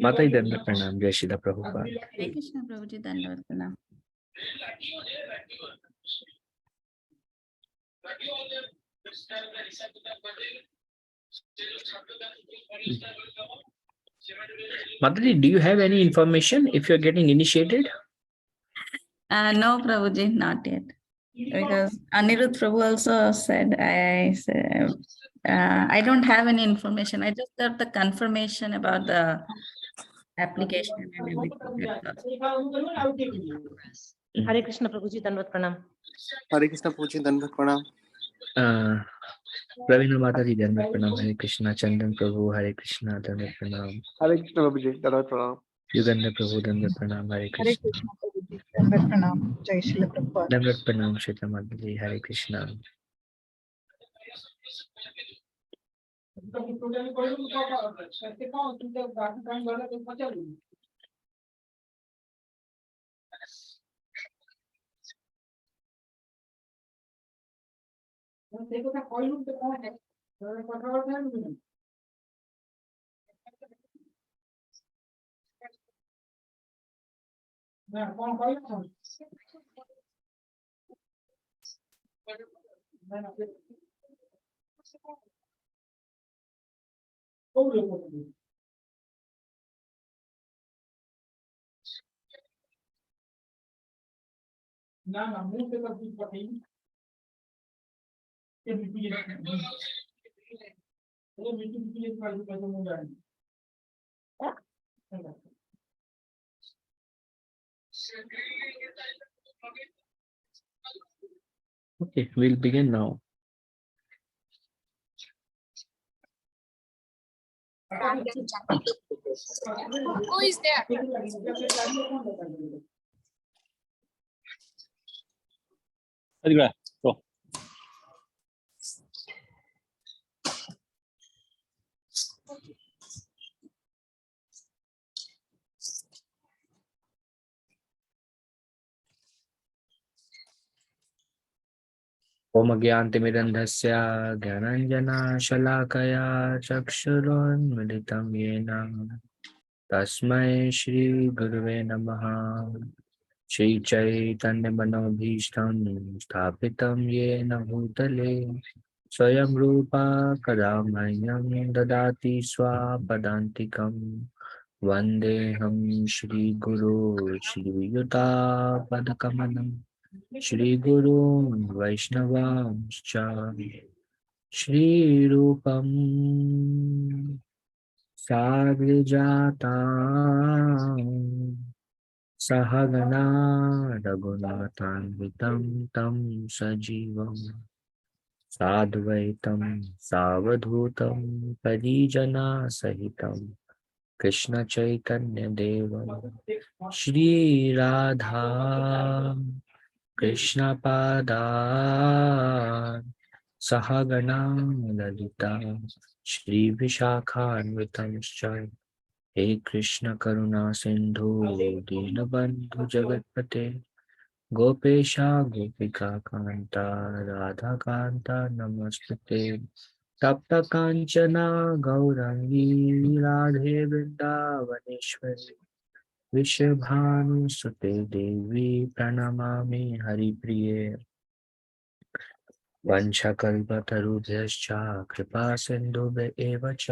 माता जी दंडवत प्रणाम। जय श्रीला प्रभुपाद। हरे कृष्ण प्रभु जी, दंडवत प्रणाम। Mataji, do you have any information if you're getting initiated? No, Prabhuji, not yet. Because Anirudh Prabhu also said, I don't have any information. I just got the confirmation about the application and everything. Hare Krishna Prabhuji, Dandavat Pranam. Hare Krishna Prabhuji, Dandavat Pranam. Pravina Mataji, Dandavat Pranam. Hare Krishna. Chandan Prabhu, Hare Krishna, Dandavat Pranam. Hare Krishna Prabhuji, Dandavat Pranam. Yugandha Prabhu, Dandavat Pranam. Hare Krishna. Hare Krishna Prabhuji, Dandavat Pranam. Jai Srila Prabhupada. Dandavat Pranam, Shweta Mataji. Hare Krishna. Okay, we'll begin now. Who is there? Go. ओम ज्ञानतिमिरन्धस्य ज्ञानाञ्जनशलाकया चक्षुरुन्मिलितं येन तस्मै श्रीगुरुवे नमः। श्रीचैतन्यमनोभीष्टं स्थापितं येन भूतले स्वयं रूपा कदा मह्यं ददाति स्वापदान्तिकं। वन्देऽहं श्रीगुरो श्रीयुतापदकमलं श्रीगुरून् वैष्णवांश्च श्रीरूपं साग्रजातं सहगना रघुनाथान्वितं तं सजीवं साद्वैतं सावधूतं परिजनसहितं कृष्ण चैतन्य देवं श्रीराधा कृष्ण पादान् सहगना ललिता श्री विशाखान्वितंश्च। हे कृष्ण करुणा सिंधु दीनबंधु जगत्पते गोपेशा गोपिका कांता राधा कांता नमस्ते। तप्त कांचना गौरंगी राधे वृंदावनेश्वरी विश्वभानुसुते देवी प्रणमामि हरिप्रिये। वंशकल्पतरुभ्यश्च कृपा सिन्धुभ्य एव च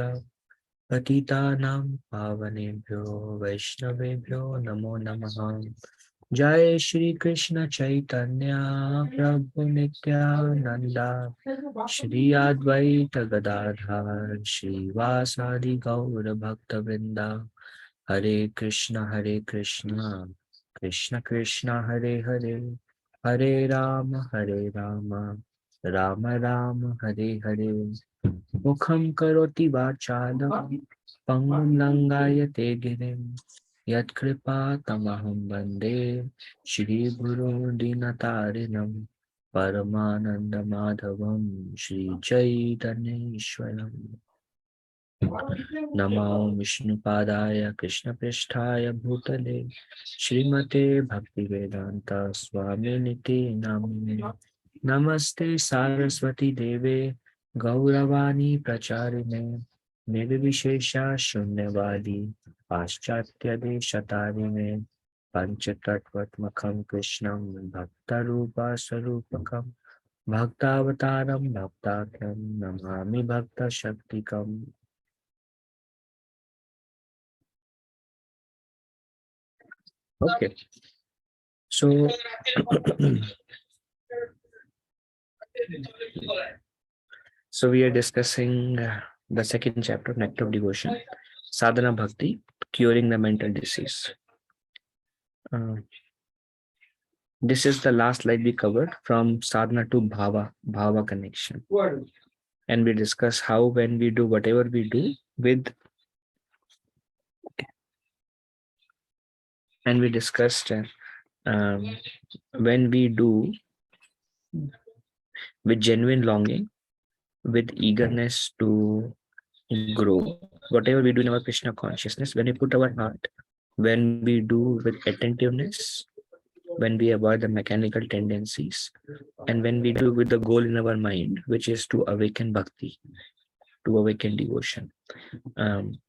पतितानां पावनेभ्यो वैष्णवेभ्यो नमो नमः। जय श्री कृष्ण चैतन्य प्रभु नित्यानंद श्री अद्वैत गदाधर श्रीवासादि गौर भक्तवृंदा। हरे कृष्ण कृष्ण कृष्ण हरे हरे हरे राम राम राम हरे हरे। मुखं करोति वाचालं पंगुं लंघयते गिरिं यत्कृपा तमहं वन्दे श्रीगुरुं दीनतारिणं परमानन्दमाधवं श्रीचैतन्येश्वरम्। Namo Vishnupadaya Krishna Pristhaya Bhutale Srimate Bhaktivedanta Swaminiti Namine Namaste Saraswati Deve Gauravani Pracharine Nirvishesha Shunyavadi Paschatya Deshatarine Panchatattvatmakam Krishnam Bhaktarupa Sarupakam Bhaktavataram Bhaktakyam Namami Bhakta Shaktikam. Okay, so so we are discussing the second chapter, Nectar of Devotion, Sadhana Bhakti, curing the mental disease. This is the last slide we covered from sadhana to bhava connection. And we discuss how when we do whatever we do with, and we discussed when we do with genuine longing, with eagerness to grow, whatever we do in our Krishna consciousness, when we put our heart, when we do with attentiveness, when we avoid the mechanical tendencies, and when we do with the goal in our mind, which is to awaken bhakti, to awaken devotion,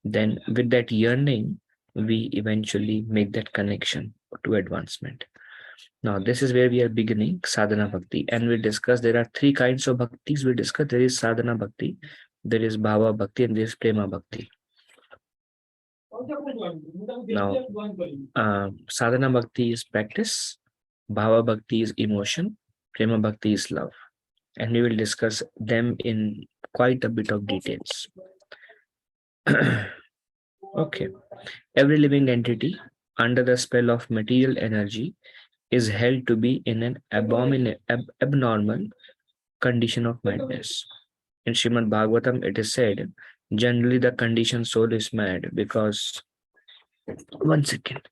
then with that yearning, we eventually make that connection to advancement. Now, this is where we are beginning sadhana bhakti, and we discuss there are three kinds of bhaktis. We discuss there is sadhana bhakti, there is bhava bhakti, and there is prema bhakti. Now, sadhana bhakti is practice, bhava bhakti is emotion, prema bhakti is love, and we will discuss them in quite a bit of details. Okay, every living entity under the spell of material energy is held to be in an abnormal condition of madness. In Srimad Bhagavatam, it is said, generally the conditioned soul is mad because, one second.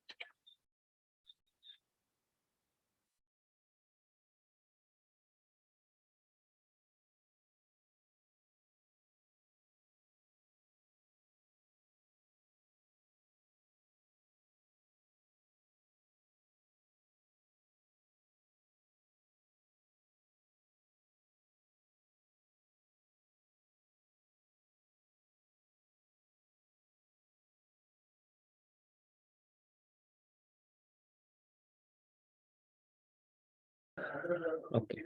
Okay.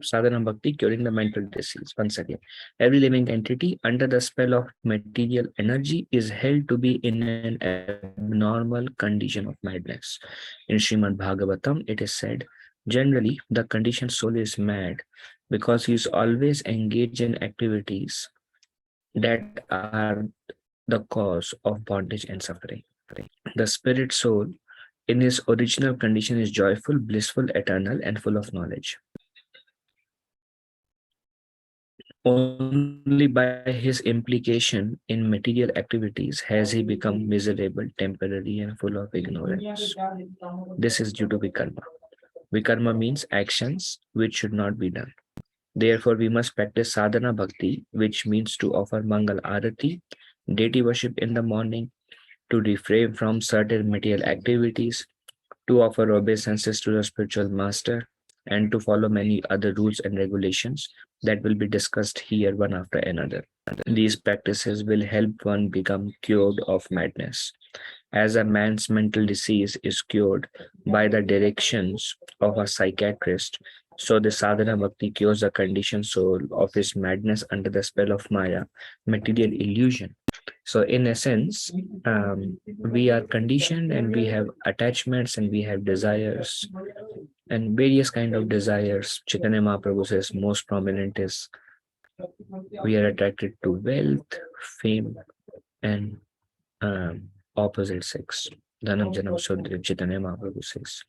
Sadhana Bhakti curing the mental disease. Once again, every living entity under the spell of material energy is held to be in an abnormal condition of madness. In Srimad Bhagavatam, it is said, generally, the conditioned soul is mad because he is always engaged in activities that are the cause of bondage and suffering. The spirit soul in his original condition is joyful, blissful, eternal, and full of knowledge. Only by his implication in material activities has he become miserable, temporary, and full of ignorance. This is due to vikarma. Vikarma means actions which should not be done. Therefore, we must practice sadhana bhakti, which means to offer Mangal Arati, deity worship in the morning, to refrain from certain material activities, to offer obeisances to the spiritual master, and to follow many other rules and regulations that will be discussed here one after another. These practices will help one become cured of madness. As a man's mental disease is cured by the directions of a psychiatrist, so the sadhana bhakti cures the conditioned soul of his madness under the spell of Maya, material illusion. So in essence, we are conditioned and we have attachments and we have desires and various kind of desires. Chaitanya Mahaprabhu says most prominent is we are attracted to wealth, fame, and opposite sex. Dhanam Janam Sudra, Chaitanya Mahaprabhu says.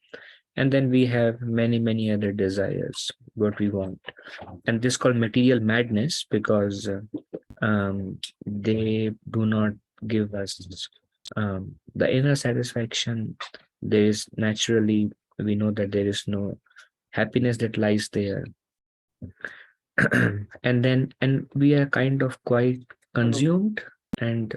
And then we have many other desires, what we want. And this is called material madness because they do not give us the inner satisfaction. There is naturally, we know that there is no happiness that lies there. and we are kind of quite consumed and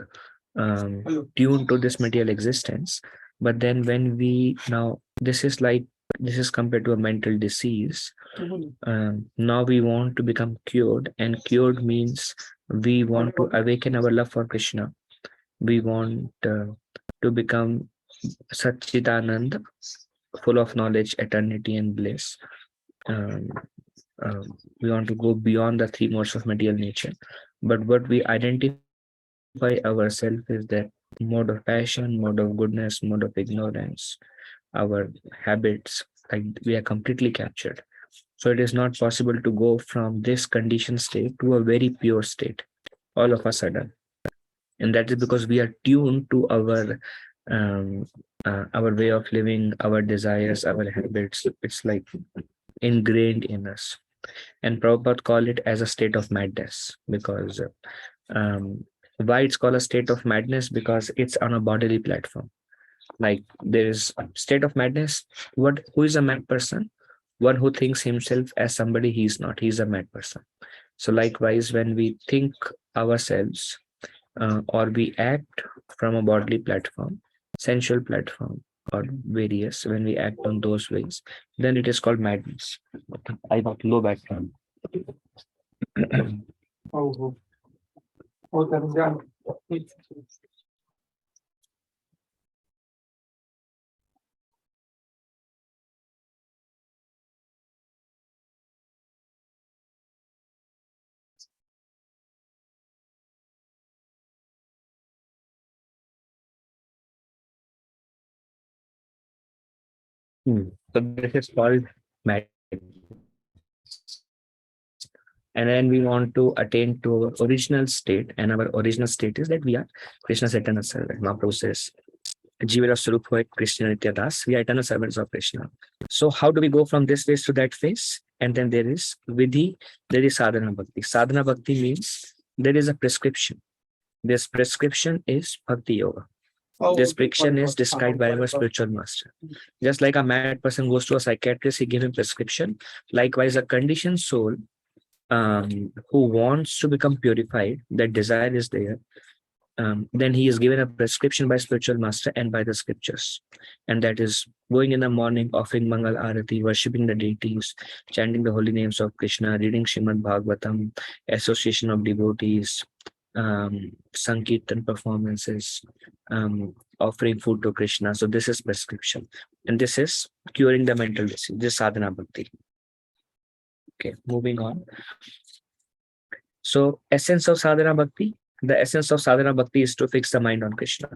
tuned to this material existence. But then when we now, this is compared to a mental disease. Now we want to become cured, and cured means we want to awaken our love for Krishna. We want to become Satchitanand, full of knowledge, eternity, and bliss. Um, we want to go beyond the three modes of material nature. But what we identify ourselves is that mode of passion, mode of goodness, mode of ignorance, our habits, like we are completely captured. So it is not possible to go from this conditioned state to a very pure state all of a sudden. And that is because we are tuned to um, our way of living, our desires, our habits. It's like ingrained in us. And Prabhupada call it as a state of madness because why it's called a state of madness? Because it's on a bodily platform. Like there is a state of madness. Who is a mad person? One who thinks himself as somebody he's not. He's a mad person. So likewise, when we think ourselves or we act from a bodily platform, sensual platform, or various, when we act on those ways, then it is called madness. I got low background. So this is called madness. And then we want to attain to our original state, and our original state is that we are Krishna's eternal servant. Mahaprabhu says, Jivira Sarup Hoy Krishna Nitya Das, we are eternal servants of Krishna. So how do we go from this phase to that phase? And then there is Vidhi, there is Sadhana Bhakti. Sadhana Bhakti means there is a prescription. This prescription is Bhakti Yoga. This prescription is described by our spiritual master. Just like a mad person goes to a psychiatrist, he gives him prescription. Likewise, a conditioned soul who wants to become purified, that desire is there, then he is given a prescription by spiritual master and by the scriptures. And that is going in the morning, offering Mangal Arati, worshipping the deities, chanting the holy names of Krishna, reading Srimad Bhagavatam, association of devotees, Sankirtan performances, offering food to Krishna. So this is prescription. And this is curing the mental disease. This is sadhana bhakti. Okay, moving on. So essence of sadhana bhakti, the essence of sadhana bhakti is to fix the mind on Krishna.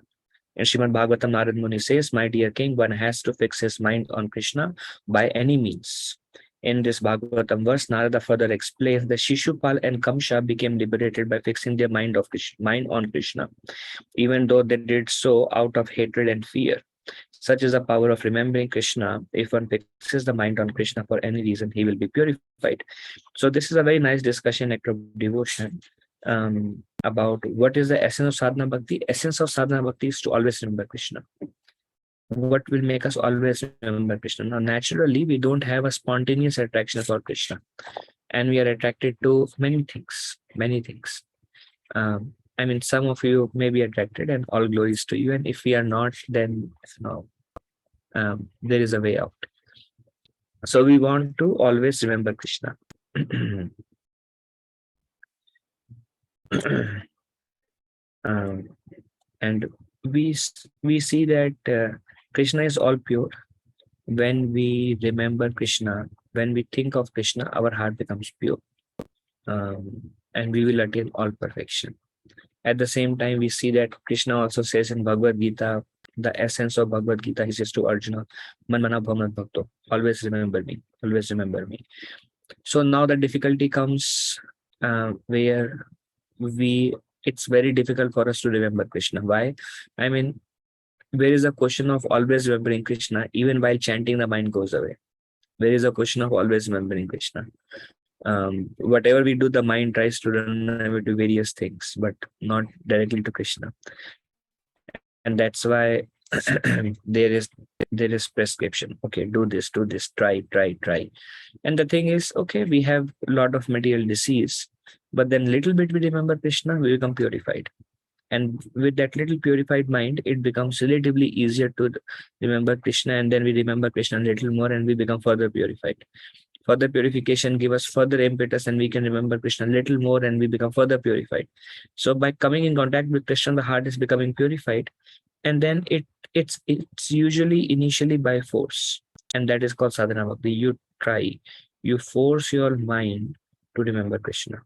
In Srimad Bhagavatam, Narad Muni says, my dear king, one has to fix his mind on Krishna by any means. In this Bhagavatam verse, Narada further explains that Shishupal and Kamsha became liberated by fixing their mind on Krishna, even though they did so out of hatred and fear. Such is the power of remembering Krishna. If one fixes the mind on Krishna for any reason, he will be purified. So this is a very nice discussion, act of devotion, about what is the essence of sadhana bhakti. Essence of sadhana bhakti is to always remember Krishna. What will make us always remember Krishna? Now, naturally, we don't have a spontaneous attraction for Krishna, and we are attracted to many things, many things. I mean, some of you may be attracted, and all glories to you. And if we are not, then there is a way out. So we want to always remember Krishna. And we see that Krishna is all pure. When we remember Krishna, when we think of Krishna, our heart becomes pure, and we will attain all perfection. At the same time, we see that Krishna also says in Bhagavad Gita, the essence of Bhagavad Gita, he says to Arjuna, Man mana bhavanat bhakto, always remember me, always remember me. So now the difficulty comes where it's very difficult for us to remember Krishna. Why? I mean, there is a question of always remembering Krishna, even while chanting, the mind goes away. There is a question of always remembering Krishna. Whatever we do, the mind tries to run away to various things, but not directly to Krishna. And that's why there is prescription. Okay, do this, try. And the thing is, okay, we have a lot of material disease, but then little bit we remember Krishna, we become purified. And with that little purified mind, it becomes relatively easier to remember Krishna, and then we remember Krishna a little more and we become further purified. Further purification give us further impetus, and we can remember Krishna a little more and we become further purified. So by coming in contact with Krishna, the heart is becoming purified, and then it's usually initially by force, and that is called sadhana bhakti. You try, you force your mind to remember Krishna.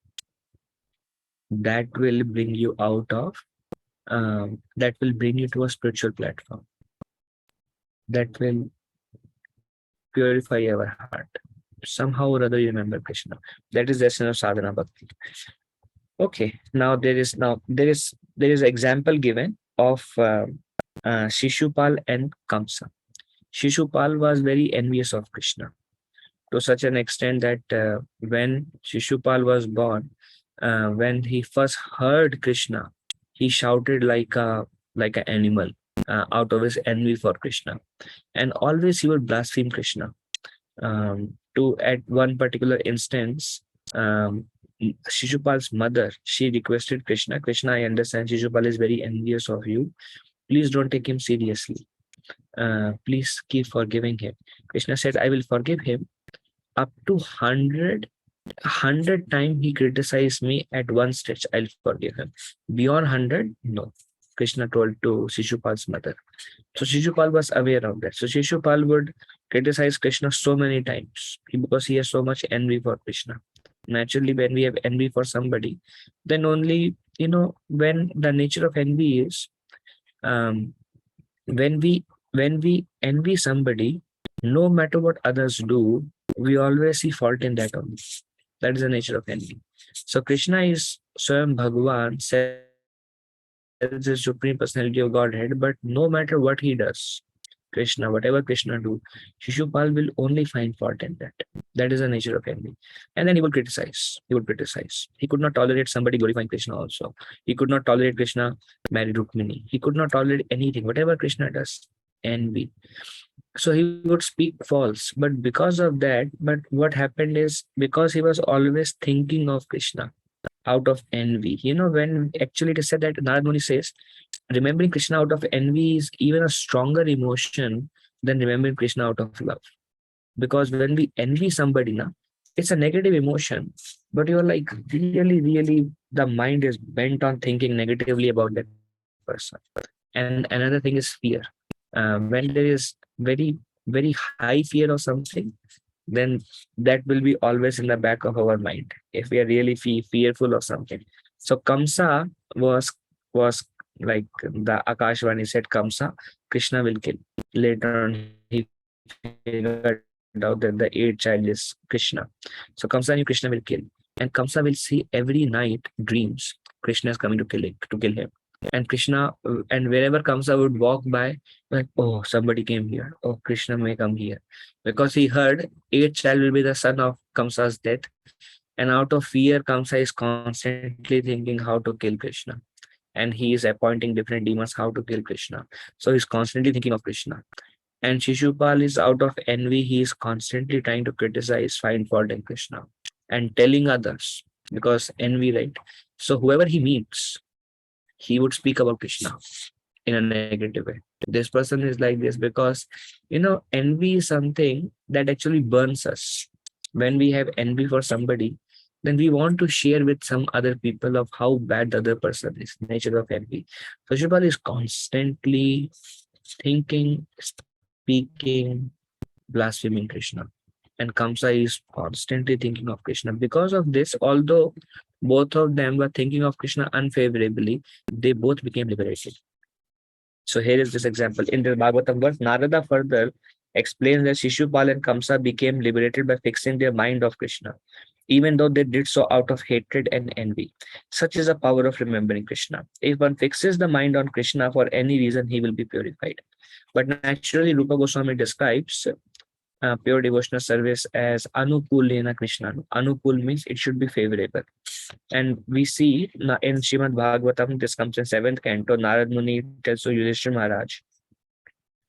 That will bring you out of that will bring you to a spiritual platform, that will purify our heart. Somehow or other you remember Krishna. That is the essence of sadhana bhakti. Okay, now there is example given of Shishupal and Kamsa. Shishupal was very envious of Krishna, to such an extent that when Shishupal was born, when he first heard Krishna, he shouted like an animal out of his envy for Krishna, and always he would blaspheme Krishna. To at one particular instance, Shishupal's mother, she requested Krishna, Krishna, I understand Shishupal is very envious of you. Please don't take him seriously. Please keep forgiving him. Krishna said, I will forgive him up to 100 times he criticized me at one stretch. I'll forgive him. Beyond 100, no. Krishna told to Shishupal's mother. So Shishupal was aware of that. So Shishupal would criticize Krishna so many times because he has so much envy for Krishna. Naturally, when we have envy for somebody, then only, when the nature of envy is, when we envy somebody, no matter what others do, we always see fault in that only. That is the nature of envy. So Krishna is Swayam Bhagavan, says the Supreme Personality of Godhead, but no matter what he does, Krishna, whatever Krishna do, Shishupal will only find fault in that. That is the nature of envy. And then he would criticize. He could not tolerate somebody glorifying Krishna also. He could not tolerate Krishna marry Rukmini. He could not tolerate anything. Whatever Krishna does, envy. So he would speak false. But because of that, but what happened is, because he was always thinking of Krishna out of envy. When actually it is said that Narad Muni says, remembering Krishna out of envy is even a stronger emotion than remembering Krishna out of love. Because when we envy somebody now, it's a negative emotion, but you're like really, the mind is bent on thinking negatively about that person. And another thing is fear. When there is very high fear of something, then that will be always in the back of our mind if we are really fearful of something. So Kamsa was like the Akashvani said, Kamsa, Krishna will kill. Later on, he figured out that the 8th child is Krishna. So Kamsa knew Krishna will kill. And Kamsa will see every night dreams Krishna is coming to kill him. And Krishna, and wherever Kamsa would walk by, like, oh, somebody came here. Oh, Krishna may come here. Because he heard 8th child will be the son of Kamsa's death. And out of fear, Kamsa is constantly thinking how to kill Krishna. And he is appointing different demons how to kill Krishna. So he's constantly thinking of Krishna. And Shishupal is out of envy. He is constantly trying to criticize, find fault in Krishna and telling others, because envy, right? So whoever he meets, he would speak about Krishna in a negative way. This person is like this because, envy is something that actually burns us. When we have envy for somebody, then we want to share with some other people of how bad the other person is, nature of envy. So Shishupal is constantly thinking, speaking, blaspheming Krishna. And Kamsa is constantly thinking of Krishna. Because of this, although both of them were thinking of Krishna unfavorably, they both became liberated. So here is this example. In the Bhagavatam verse, Narada further explains that Shishupal and Kamsa became liberated by fixing their mind of Krishna, even though they did so out of hatred and envy. Such is the power of remembering Krishna. If one fixes the mind on Krishna for any reason, he will be purified. But naturally, Rupa Goswami describes pure devotional service as Anupulena Krishna. Anupul means it should be favorable. And we see in Srimad Bhagavatam, this comes in 7th canto, Narad Muni tells to Yudhishthira Maharaj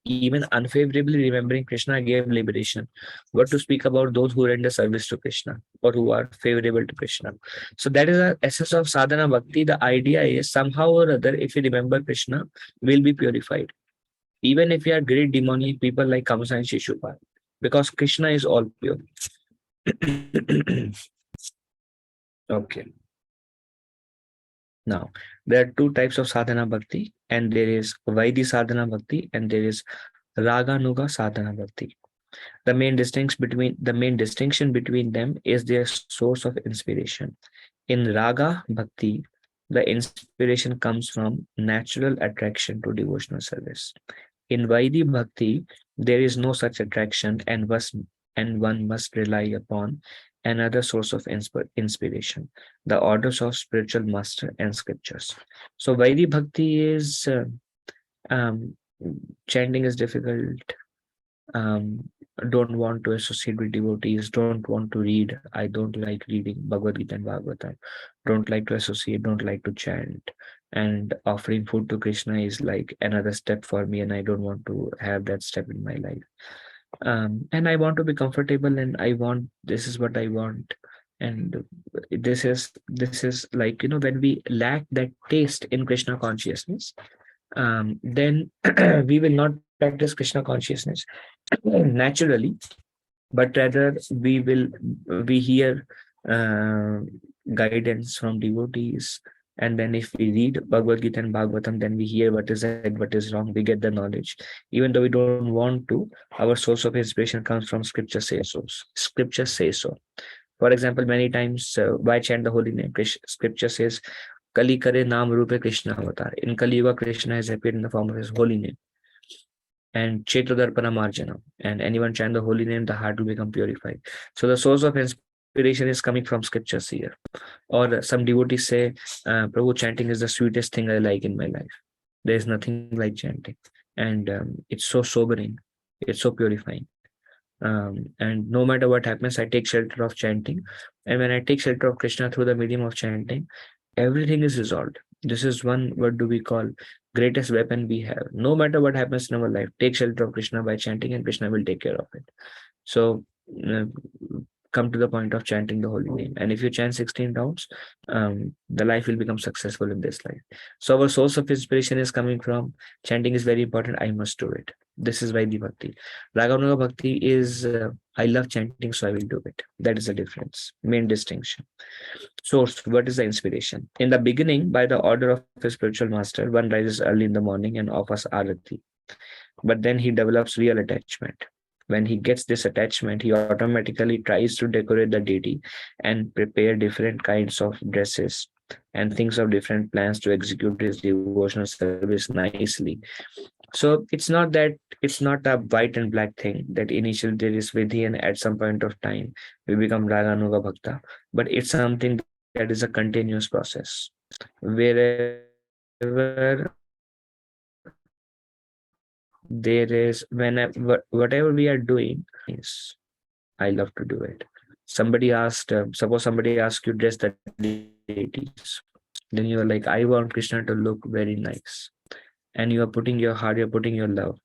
even unfavorably remembering Krishna gave liberation. What to speak about those who render service to Krishna or who are favorable to Krishna? So that is the essence of sadhana bhakti. The idea is somehow or other, if we remember Krishna, we'll be purified. Even if we are great demonic people like Kamsa and Shishupal, because Krishna is all pure. Okay. Now, there are two types of sadhana bhakti, and there is Vaidhi sadhana bhakti and there is Raga Nuga sadhana bhakti. The main distinction between them is their source of inspiration. In Raga Bhakti, the inspiration comes from natural attraction to devotional service. In Vaidhi Bhakti, there is no such attraction and one must rely upon another source of inspiration, the orders of spiritual master and scriptures. So Vaidhi Bhakti is um, chanting is difficult, um, don't want to associate with devotees, don't want to read. I don't like reading Bhagavad Gita and Bhagavatam, don't like to associate, don't like to chant. And offering food to Krishna is like another step for me, and I don't want to have that step in my life. And I want to be comfortable, and I want this is what I want. And this is like, when we lack that taste in Krishna consciousness, then we will not practice Krishna consciousness naturally, but rather we hear uh, guidance from devotees, and then if we read Bhagavad Gita and Bhagavatam, then we hear what is right, what is wrong, we get the knowledge. Even though we don't want to, our source of inspiration comes from scripture say so. For example, many times, why chant the holy name? Scripture says, Kali kare naam rupe Krishna avatar. In Kali Yuga, Krishna has appeared in the form of his holy name. And Chetudarpana Marjana. And anyone chant the holy name, the heart will become purified. So the source of inspiration is coming from scriptures here. Or some devotees say, Prabhu, chanting is the sweetest thing I like in my life. There is nothing like chanting. And it's so sobering. It's so purifying. And no matter what happens, I take shelter of chanting. And when I take shelter of Krishna through the medium of chanting, everything is resolved. This is one, what do we call, greatest weapon we have. No matter what happens in our life, take shelter of Krishna by chanting, and Krishna will take care of it. So uh, come to the point of chanting the holy name. And if you chant 16 rounds, the life will become successful in this life. So our source of inspiration is coming from chanting is very important. I must do it. This is Vaidhi Bhakti. Raganuga Bhakti is I love chanting, so I will do it. That is the difference, main distinction. Source, what is the inspiration? In the beginning, by the order of a spiritual master, one rises early in the morning and offers arati. But then he develops real attachment. When he gets this attachment, he automatically tries to decorate the deity and prepare different kinds of dresses and thinks of different plans to execute his devotional service nicely. So it's not a white and black thing that initially there is vidhi and at some point of time we become raganuga bhakta, but it's something that is a continuous process. Wherever there is whatever we are doing, nice. I love to do it. Suppose somebody asked you dress the deities, then you're like, I want Krishna to look very nice, and you are putting your heart, you're putting your love.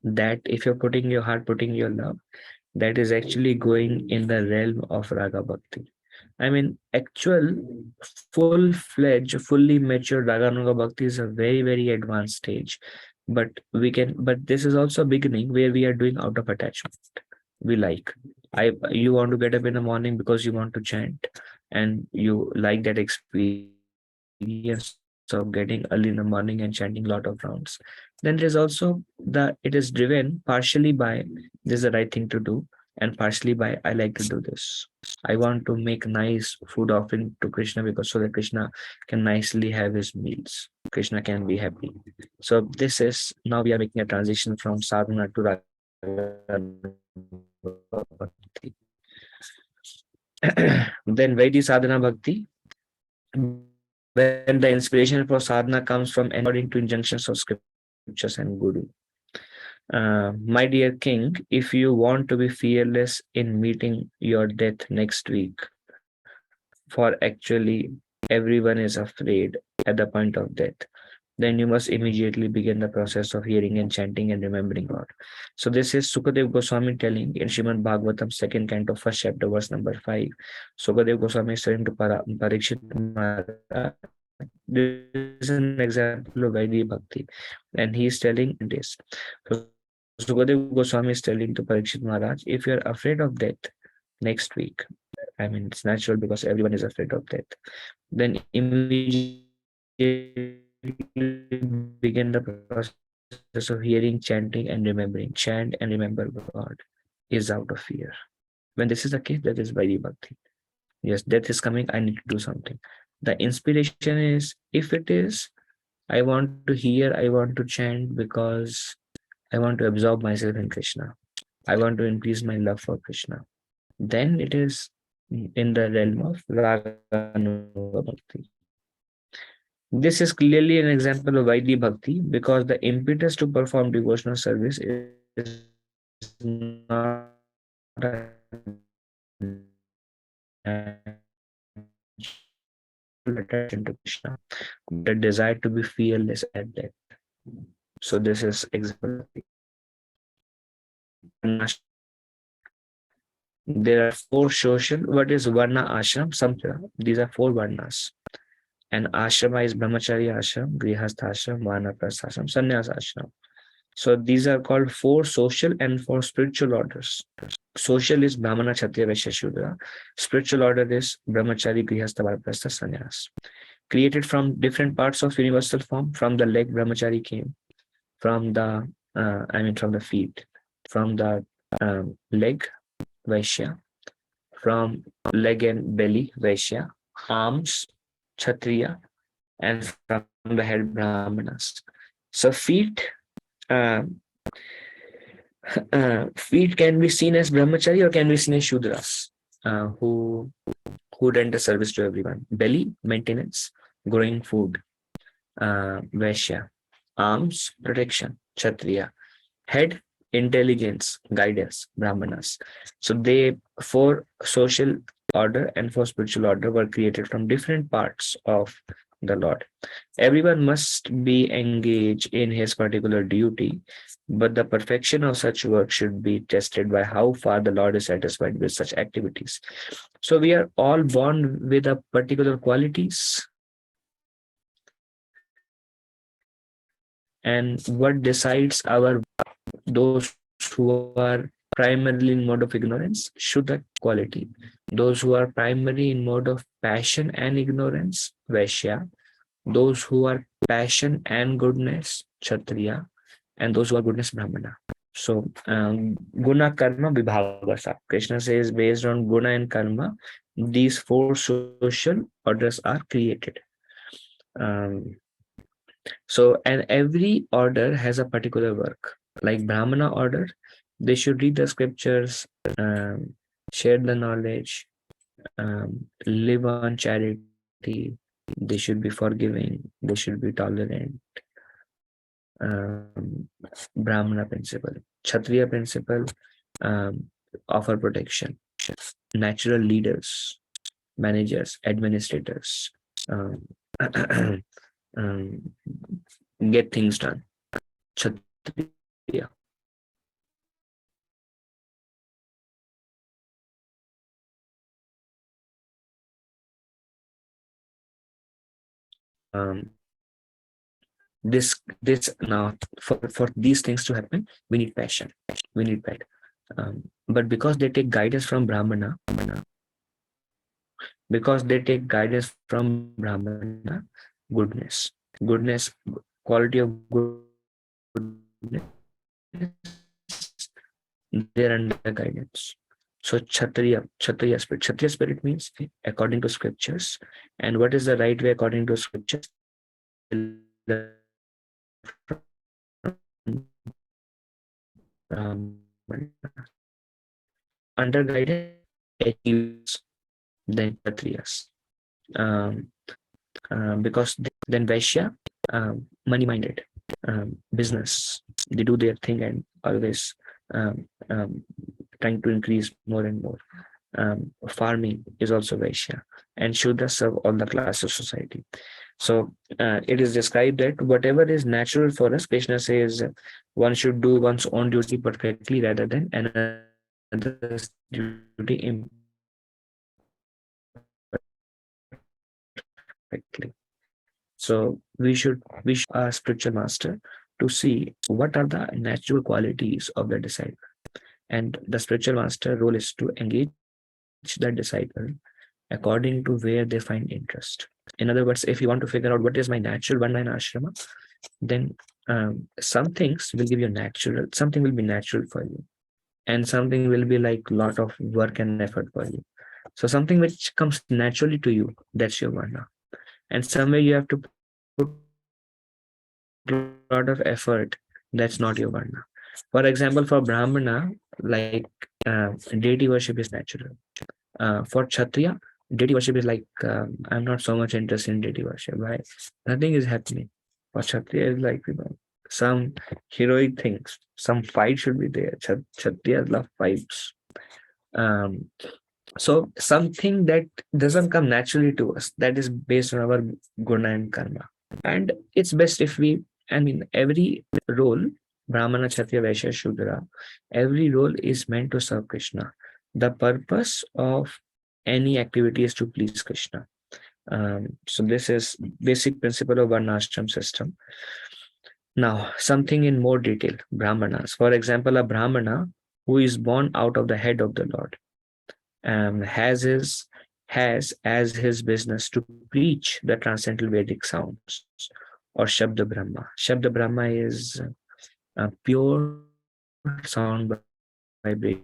That if you're putting your heart, putting your love, that is actually going in the realm of Raga Bhakti. I mean, actual full-fledged, fully mature Raganuga Bhakti is a very, very advanced stage. But this is also a beginning where we are doing out of attachment. We like. You want to get up in the morning because you want to chant, and you like that experience of getting early in the morning and chanting lot of rounds. Then there is also it is driven partially by this is the right thing to do, and partially by I like to do this. I want to make nice food offering to Krishna because so that Krishna can nicely have his meals. Krishna can be happy. So this is now we are making a transition from sadhana to Raganuga Bhakti. Then Vaidhi sadhana bhakti, when the inspiration for sadhana comes from according to injunctions of scriptures and guru. My dear king, if you want to be fearless in meeting your death next week, for actually everyone is afraid at the point of death. then you must immediately begin the process of hearing and chanting and remembering God. So this is Sukadev Goswami telling in Srimad Bhagavatam, second canto, first chapter, verse number 5. Sukadev Goswami is telling to Parikshit Maharaj. This is an example of Vaidhi Bhakti. And he is telling this. So Sukadev Goswami is telling to Parikshit Maharaj, if you are afraid of death next week, I mean, it's natural because everyone is afraid of death, then immediately begin the process of hearing, chanting, and remembering. Chant and remember God is out of fear. When this is the case, that is Vaidhi Bhakti. Yes, death is coming, I need to do something. The inspiration is, if it is, I want to hear, I want to chant because I want to absorb myself in Krishna. I want to increase my love for Krishna. Then it is in the realm of Raganuga Bhakti. This is clearly an example of Vaidhi Bhakti because the impetus to perform devotional service is not a natural attraction to Krishna, but a desire to be fearless at death. So this is example. There are four social. What is Varna Ashram? These are four Varnas. And ashrama is Brahmacharya ashram, Grihastha ashram, Vanaprastha ashram, Sannyas ashram. So these are called four social and four spiritual orders. Social is Brahmana, Kshatriya, Vaishya, Shudra. Spiritual order is Brahmachari, Grihastha, Vanaprastha, Sannyas. Created from different parts of universal form. From the leg, Brahmachari came. From the, from the feet. From the leg, Vaishya. From leg and belly, Vaishya. Arms, Kshatriya. And from the head, Brahmanas. So feet can be seen as brahmachari or can be seen as shudras, who render service to everyone. Belly, maintenance, growing food, vaishya. Arms, protection, kshatriya. Head, intelligence, guidance, brahmanas. So they, for social order and for spiritual order, were created from different parts of the Lord. Everyone must be engaged in his particular duty, but the perfection of such work should be tested by how far the Lord is satisfied with such activities. So we are all born with a particular qualities, and what decides our, those who are primarily in mode of ignorance, Shuddha quality. Those who are primary in mode of passion and ignorance, Vaishya. Those who are passion and goodness, Kshatriya. And those who are goodness, Brahmana. So, Guna Karma Vibhavasa. Krishna says, based on Guna and Karma, these four social orders are created. So, and every order has a particular work. Like Brahmana order, they should read the scriptures, share the knowledge, live on charity, they should be forgiving, they should be tolerant. Brahmana principle. Kshatriya principle, offer protection. Natural leaders, managers, administrators, um, um, get things done. Kshatriya. This now, for these things to happen, we need passion, we need pride. But because they take guidance from Brahmana, goodness, quality of goodness, they're under guidance. So Kshatriya spirit means according to scriptures. And what is the right way according to scriptures? Under guidance, achieves then Kshatriyas. Because then Vaishya, money minded, business, they do their thing and always trying to increase more and more. Farming is also Vaishya, and Shudra serve all the classes of society. So it is described that whatever is natural for us, Krishna says one should do one's own duty perfectly rather than another's duty imperfectly. So we should a spiritual master to see what are the natural qualities of the disciple. And the spiritual master role is to engage the disciple according to where they find interest. In other words, if you want to figure out what is my natural one in ashrama, then some things will give you natural, something will be natural for you, and something will be like lot of work and effort for you. So something which comes naturally to you, that's your varna. And somewhere you have to put a lot of effort, that's not your varna. For example, for Brahmana, like deity worship is natural. For Kshatriya, deity worship is like, I'm not so much interested in deity worship. Why? Nothing is happening. For Kshatriya, is like, some heroic things, some fight should be there. Kshatriyas love fights. Um, so something that doesn't come naturally to us, that is based on our guna and karma. And it's best if we, I mean, every role, Brahmana, Kshatriya, Vaishya, Shudra, every role is meant to serve Krishna. The purpose of any activity is to please Krishna. So this is basic principle of Varnashram system. Now, something in more detail, Brahmanas. For example, a Brahmana who is born out of the head of the Lord has as his business to preach the transcendental Vedic sounds or Shabda Brahma. Shabda Brahma is pure sound vibration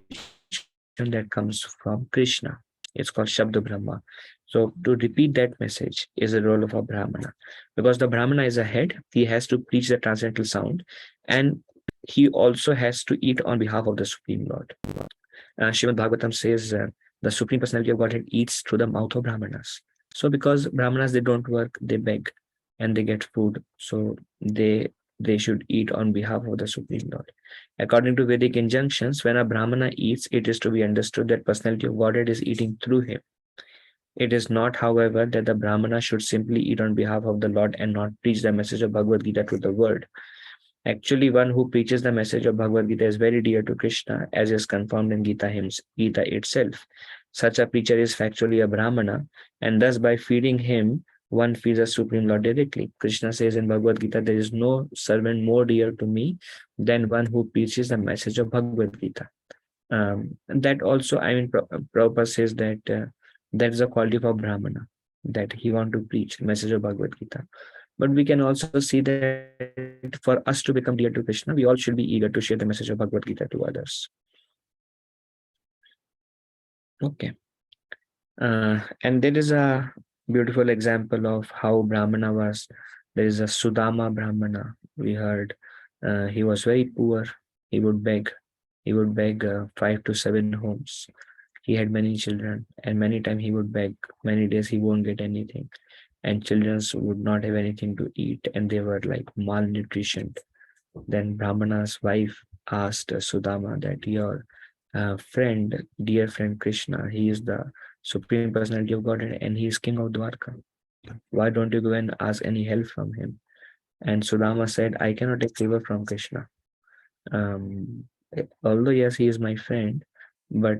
that comes from Krishna. It's called Shabda Brahma. So to repeat that message is a role of a Brahmana. Because the Brahmana is a head, he has to preach the transcendental sound, and he also has to eat on behalf of the Supreme Lord. Srimad Bhagavatam says the Supreme Personality of Godhead eats through the mouth of Brahmanas. So because Brahmanas, they don't work, they beg and they get food. So they should eat on behalf of the Supreme Lord. According to Vedic injunctions, when a Brahmana eats, it is to be understood that personality of Godhead is eating through him. It is not, however, that the Brahmana should simply eat on behalf of the Lord and not preach the message of Bhagavad Gita to the world. Actually, one who preaches the message of Bhagavad Gita is very dear to Krishna, as is confirmed in Gita hymns, Gita itself. Such a preacher is factually a Brahmana, and thus by feeding him, one feeds the Supreme Lord directly. Krishna says in Bhagavad Gita, there is no servant more dear to me than one who preaches the message of Bhagavad Gita. That also, I mean, Prabhupada says that that is a quality of Brahmana, that he want to preach the message of Bhagavad Gita. But we can also see that for us to become dear to Krishna, we all should be eager to share the message of Bhagavad Gita to others. Okay. And there is a beautiful example of how Brahmana was. There is a Sudama Brahmana. We heard he was very poor. He would beg. He would beg 5 to 7 homes. He had many children, and many times he would beg. Many days he won't get anything, and children would not have anything to eat, and they were like malnutrition. Then Brahmana's wife asked Sudama that your dear friend Krishna, he is the Supreme Personality of Godhead and he is King of Dwarka. Why don't you go and ask any help from him? And Sudama said, I cannot take favor from Krishna. Although yes, he is my friend, but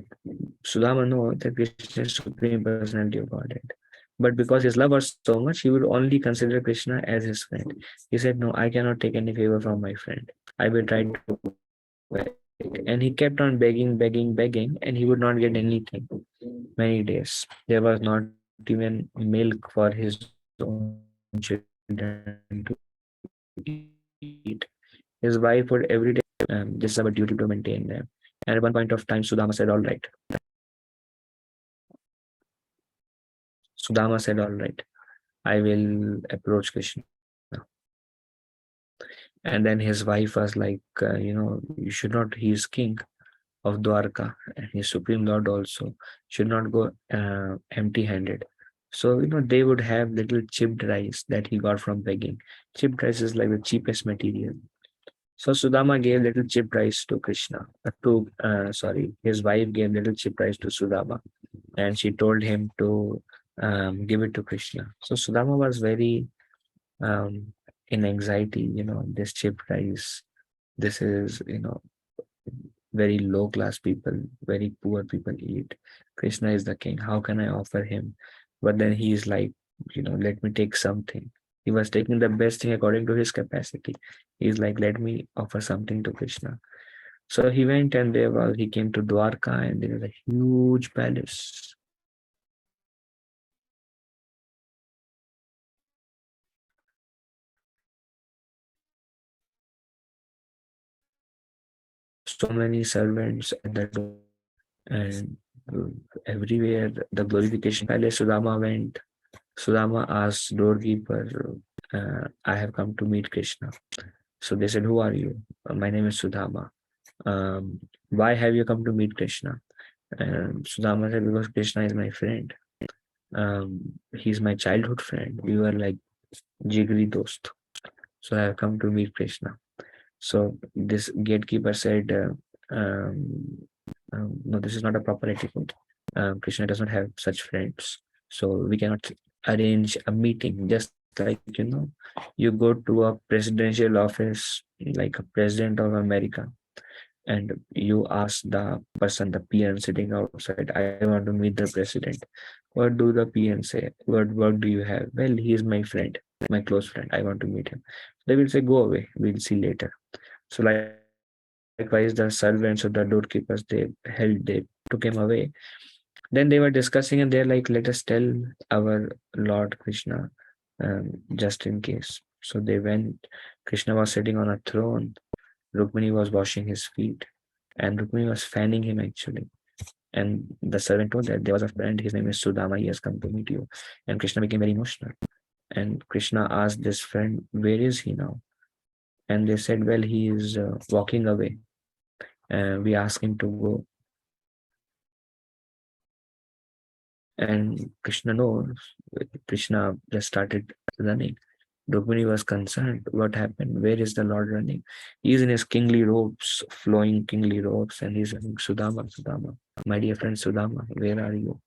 Sudama knows that Krishna is Supreme Personality of Godhead. But because his love was so much, he would only consider Krishna as his friend. He said, no, I cannot take any favor from my friend. I will try to beg. And he kept on begging, and he would not get anything. Many days. There was not even milk for his own children to eat. His wife would every day this is our duty to maintain them. And at one point of time, Sudama said, all right. Sudama said, all right, I will approach Krishna. And then his wife was like, you should not, he is king of Dwarka and his supreme lord also, should not go empty handed. So, they would have little chipped rice that he got from begging. Chipped rice is like the cheapest material. So Sudama gave little chipped rice to Krishna. His wife gave little chipped rice to Sudama, and she told him to give it to Krishna. So Sudama was very in anxiety, this cheap rice, this is, very low class people, very poor people eat. Krishna is the king. How can I offer him? But then he is like, let me take something. He was taking the best thing according to his capacity. He's like, let me offer something to Krishna. So he went and he came to Dwarka, and there was a huge palace. So many servants at the door, and everywhere the glorification palace. Sudama went. Sudama asked doorkeeper, I have come to meet Krishna. So they said, who are you? My name is Sudama. Why have you come to meet Krishna? Sudama said, because Krishna is my friend. He's my childhood friend. We were like jigri dost. So I have come to meet Krishna. So this gatekeeper said, no, this is not a proper etiquette. Krishna does not have such friends. So we cannot arrange a meeting. Just like, you go to a presidential office, like a president of America, and you ask the person, the PN sitting outside, I want to meet the president. What do the PN say? What work do you have? Well, he is my friend, my close friend. I want to meet him. They will say, go away. We'll see later. So likewise, the servants or the doorkeepers, they took him away. Then they were discussing and they're like, let us tell our Lord Krishna, just in case. So they went. Krishna was sitting on a throne. Rukmini was washing his feet, and Rukmini was fanning him actually. And the servant told that there was a friend, his name is Sudama, he has come to meet you. And Krishna became very emotional. And Krishna asked this friend, where is he now? And they said, well, he is walking away. We asked him to go. And Krishna knows. Krishna just started running. Rukmini was concerned. What happened? Where is the Lord running? He's in his kingly robes, flowing kingly robes, and he's running, Sudama, Sudama, my dear friend Sudama, where are you?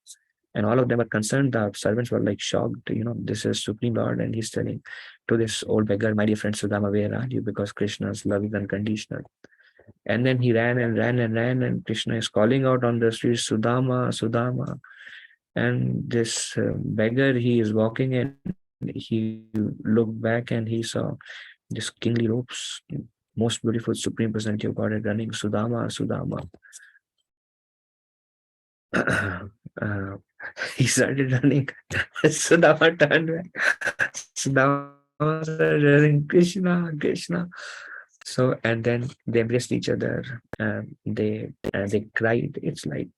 And all of them were concerned. The servants were like shocked. This is Supreme Lord, and he's telling to this old beggar, my dear friend Sudama, where are you? Because Krishna's love is unconditional. And then he ran and ran and ran, and Krishna is calling out on the street, Sudama, Sudama. And this beggar, he is walking, and he looked back and he saw this kingly robes, most beautiful Supreme Personality of Godhead running, Sudama, Sudama. uh, he started running. Sudama turned back. Sudama started running, Krishna, Krishna. So, and then they embraced each other. They cried. It's like,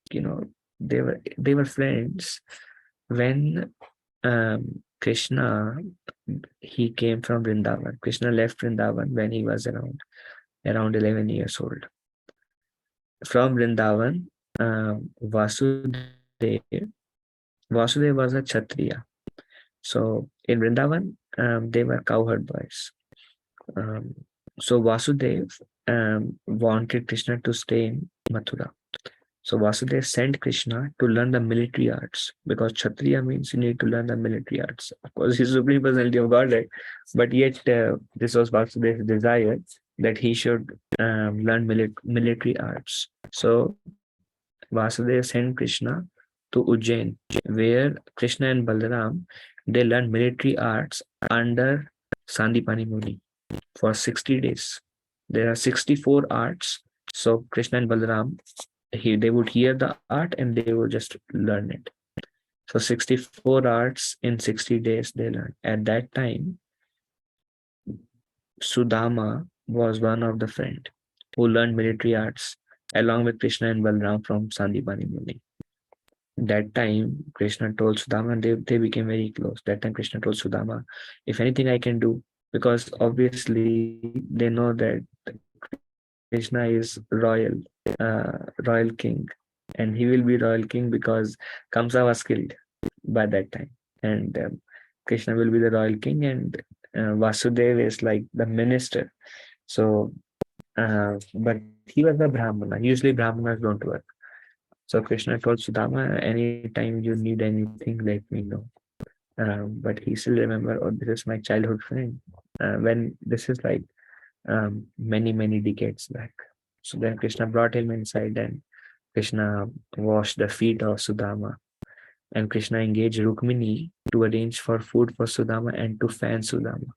they were friends. When Krishna, he came from Vrindavan. Krishna left Vrindavan when he was around 11 years old. From Vrindavan, Vasudev was a Kshatriya. So in Vrindavan, they were cowherd boys. So Vasudev wanted Krishna to stay in Mathura. So Vasudev sent Krishna to learn the military arts, because Kshatriya means you need to learn the military arts. Of course, he's Supreme Personality of Godhead, but yet this was Vasudev's desire that he should learn military arts. So Vasudev sent Krishna to Ujjain, where Krishna and Balaram, they learned military arts under Sandipani Muni for 60 days. There are 64 arts. So Krishna and Balaram, they would hear the art and they would just learn it. So 64 arts in 60 days they learned. At that time, Sudama was one of the friend who learned military arts along with Krishna and Balaram from Sandipani Muni. That time, Krishna told Sudama, and they became very close. That time, Krishna told Sudama, if anything I can do, because obviously they know that Krishna is royal king, and he will be royal king because Kamsa was killed by that time, and Krishna will be the royal king, and Vasudev is like the minister. So, but he was the Brahmana. Usually, Brahmanas don't work. So Krishna told Sudama, anytime you need anything, let me know. but he still remember, oh, this is my childhood friend. When this is like many decades back. So then Krishna brought him inside, and Krishna washed the feet of Sudama, and Krishna engaged Rukmini to arrange for food for Sudama and to fan Sudama.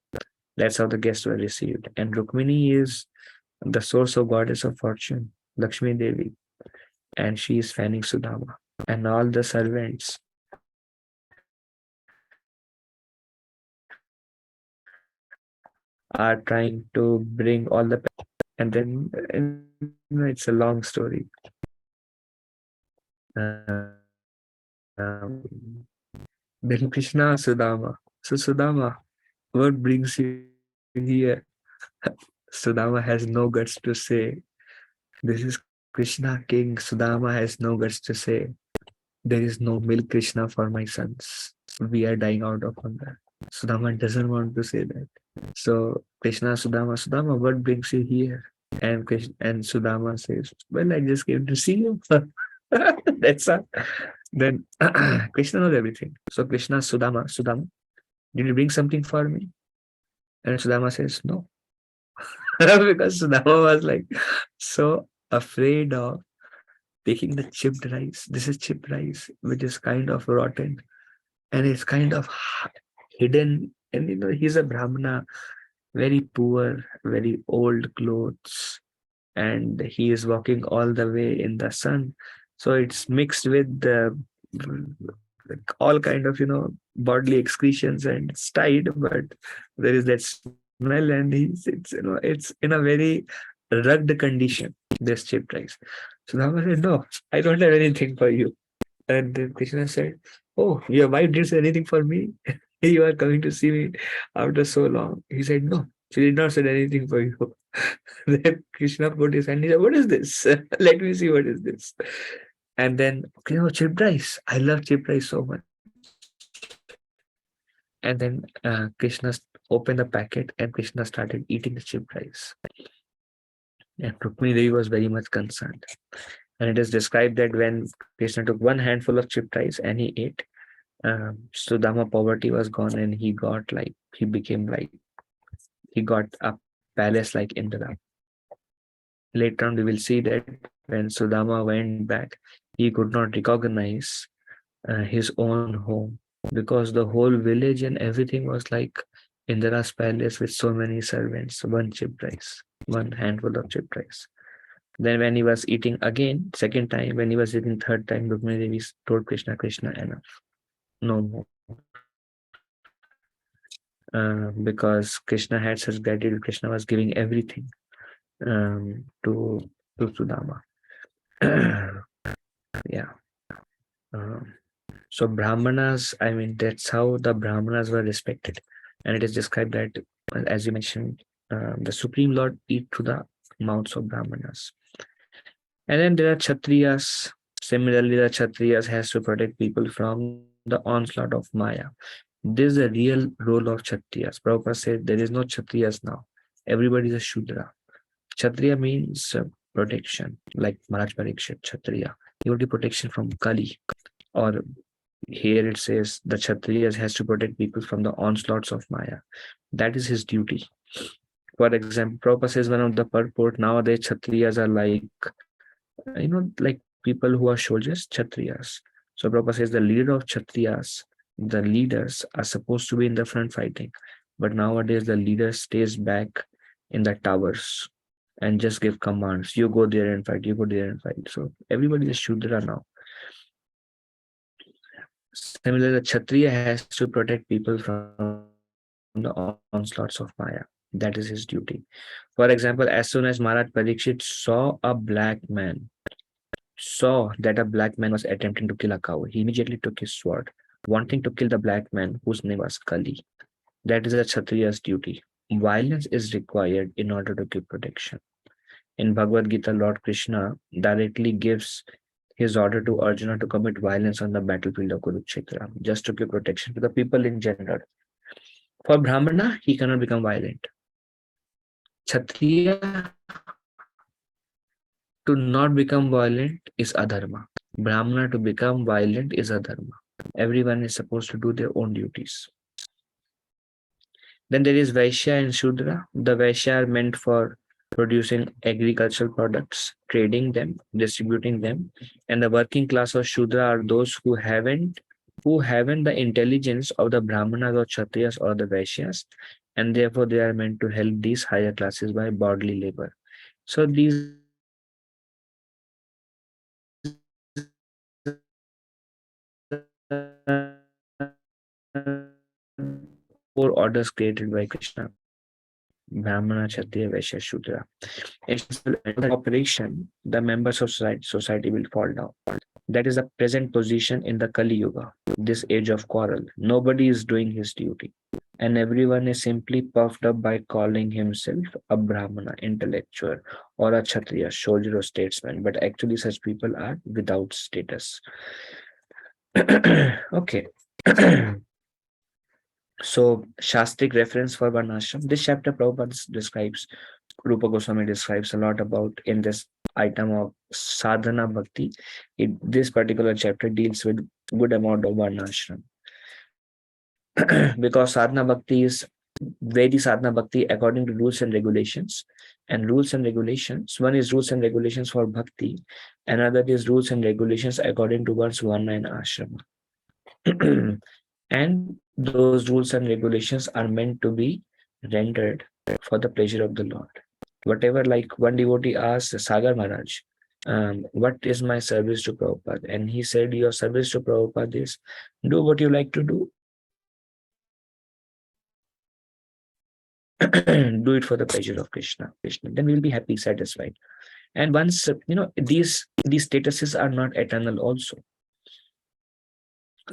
That's how the guests were received. And Rukmini is the source of goddess of fortune, Lakshmi Devi, and she is fanning Sudama. And all the servants are trying to bring all the, and then it's a long story. Then Krishna asked Sudama, so Sudama, what brings you here? Sudama has no guts to say. This is Krishna king. Sudama has no guts to say, there is no milk, Krishna, for my sons. We are dying out of hunger. Sudama doesn't want to say that. So Krishna, Sudama, what brings you here? And Krishna, and Sudama says, well, I just came to see you. That's all. Then Krishna knows everything. So Krishna, Sudama, did you bring something for me? And Sudama says, no. Because Sudama was like so afraid of taking the chipped rice. This is chipped rice, which is kind of rotten and it's kind of hidden. And he's a Brahmana, very poor, very old clothes, and he is walking all the way in the sun. So it's mixed with the all kind of bodily excretions, and it's tied, but there is that smell, and it's in a very rugged condition, this chipped rice. So Rama said, no, I don't have anything for you. And then Krishna said, oh, your wife didn't say anything for me. You are coming to see me after so long. He said, no, she did not say anything for you. Then Krishna put his hand, he said, what is this? Let me see, what is this? And then, chipped rice. I love chipped rice so much. And then Krishna opened the packet and Krishna started eating the chipped rice. And Rukmini Devi was very much concerned. And it is described that when Krishna took one handful of chipped rice and he ate, Sudama poverty was gone, and he got a palace like Indra. Later on, we will see that when Sudama went back, he could not recognize his own home, because the whole village and everything was like Indra's palace with so many servants, one chipped rice, one handful of chipped rice. Then when he was eating again, second time, when he was eating third time, Rukmini Devi told Krishna, enough, no more. Because Krishna had such gratitude, Krishna was giving everything to Sudama. Yeah. So Brahmanas, that's how the Brahmanas were respected. And it is described that, as you mentioned, the Supreme Lord eat through the mouths of Brahmanas. And then there are Kshatriyas. Similarly, the Kshatriyas has to protect people from the onslaught of Maya. This is a real role of Kshatriyas. Prabhupada said there is no Kshatriyas now. Everybody is a Shudra. Kshatriya means protection, like Maharaj Parikshit, Kshatriya. He will do protection from Kali. Or here it says the Kshatriyas has to protect people from the onslaughts of Maya. That is his duty. For example, Prabhupada says one of the purport nowadays Kshatriyas are like, like people who are soldiers, Kshatriyas. So Prabhupada says the leader of Kshatriyas, the leaders are supposed to be in the front fighting. But nowadays the leader stays back in the towers and just give commands. You go there and fight, you go there and fight. So everybody is Shudra now. Similarly, the Kshatriya has to protect people from the onslaughts of Maya. That is his duty. For example, as soon as Maharaj Parikshit saw that a black man was attempting to kill a cow, he immediately took his sword, wanting to kill the black man whose name was Kali. That is a Kshatriya's duty. Violence is required in order to give protection. In Bhagavad Gita, Lord Krishna directly gives his order to Arjuna to commit violence on the battlefield of Kurukshetra, just to give protection to the people in general. For Brahmana, he cannot become violent. Kshatriya, to not become violent is adharma. Brahmana, to become violent is adharma. Everyone is supposed to do their own duties. Then there is Vaishya and Shudra. The Vaishya are meant for producing agricultural products, trading them, distributing them, and the working class of Shudra are those who haven't the intelligence of the Brahmanas or Kshatriyas or the Vaishyas, and therefore they are meant to help these higher classes by bodily labor. So these four orders created by Krishna: Brahmana, Kshatriya, Vaishya, Shudra. Operation, the members of society will fall down. That is the present position in the Kali Yuga, this age of quarrel. Nobody is doing his duty, and everyone is simply puffed up by calling himself a Brahmana, intellectual, or a Kshatriya, soldier or statesman. But actually, such people are without status. Okay. So, Shastric reference for Varnashram. This chapter Prabhupada describes, Rupa Goswami describes a lot about in this item of sadhana bhakti. This particular chapter deals with good amount of Varnashram. Because sadhana bhakti is Vedi sadhana bhakti according to rules and regulations. And rules and regulations, one is rules and regulations for bhakti, another is rules and regulations according to one's varna and ashrama. And those rules and regulations are meant to be rendered for the pleasure of the Lord. Whatever, like one devotee asked Sagar Maharaj, what is my service to Prabhupada? And he said, your service to Prabhupada is do what you like to do, do it for the pleasure of Krishna. Then we will be happy, satisfied. And once, these statuses are not eternal also.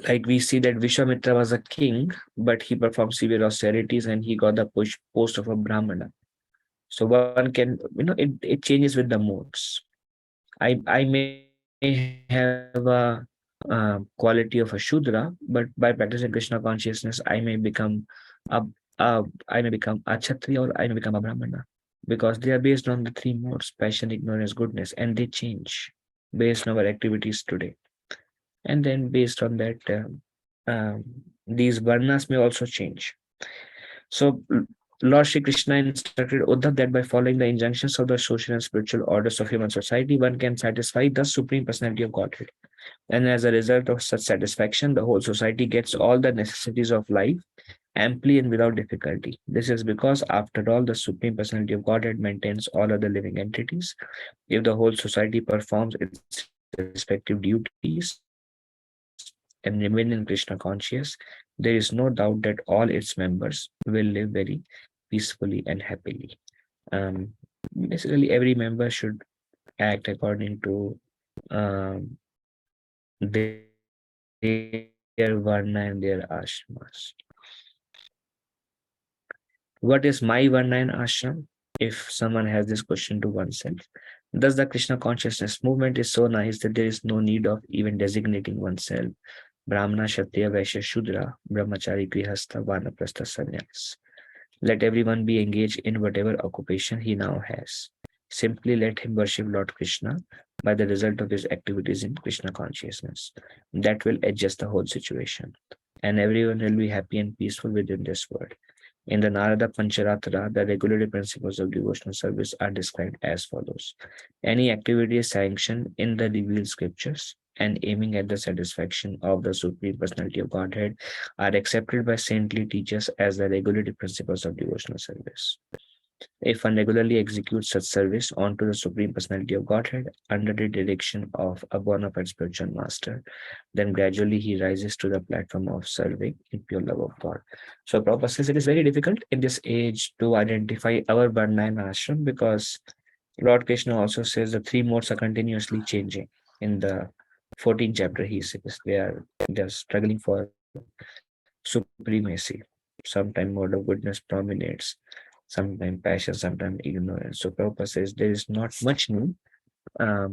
Like we see that Vishwamitra was a king, but he performed severe austerities and he got the post of a Brahmana. So one can, it changes with the modes. I may have quality of a Shudra, but by practicing Krishna consciousness, I may become a, I may become a Kshatriya or I may become a Brahmana, because they are based on the three modes: passion, ignorance, goodness, and they change based on our activities today. And then based on that, these varnas may also change. So Lord Shri Krishna instructed Uddhav that by following the injunctions of the social and spiritual orders of human society, one can satisfy the Supreme Personality of Godhead. And as a result of such satisfaction, the whole society gets all the necessities of life amply and without difficulty. This is because, after all, the Supreme Personality of Godhead maintains all other living entities. If the whole society performs its respective duties and remain in Krishna conscious, there is no doubt that all its members will live very peacefully and happily. Basically, every member should act according to um, their varna and their ashmas. What is my varna and ashram? If someone has this question to oneself, thus the Krishna consciousness movement is so nice that there is no need of even designating oneself Brahmana, Kshatriya, Vaishya, Shudra, Brahmachari, Grihastha, Vanaprastha, Sannyas. Let everyone be engaged in whatever occupation he now has. Simply let him worship Lord Krishna by the result of his activities in Krishna consciousness. That will adjust the whole situation, and everyone will be happy and peaceful within this world. In the Narada Pancharatra, the regulatory principles of devotional service are described as follows. Any activity is sanctioned in the revealed scriptures and aiming at the satisfaction of the Supreme Personality of Godhead are accepted by saintly teachers as the regulatory principles of devotional service. If one regularly executes such service onto the Supreme Personality of Godhead under the direction of a bona fide spiritual master, then gradually he rises to the platform of serving in pure love of God. So Prabhupada says it is very difficult in this age to identify our Varna and Ashram, because Lord Krishna also says the three modes are continuously changing. In the 14th chapter, he says they're struggling for supremacy. Sometimes mode of goodness dominates, sometimes passion, sometimes ignorance. So Prabhupada says there is not much need. I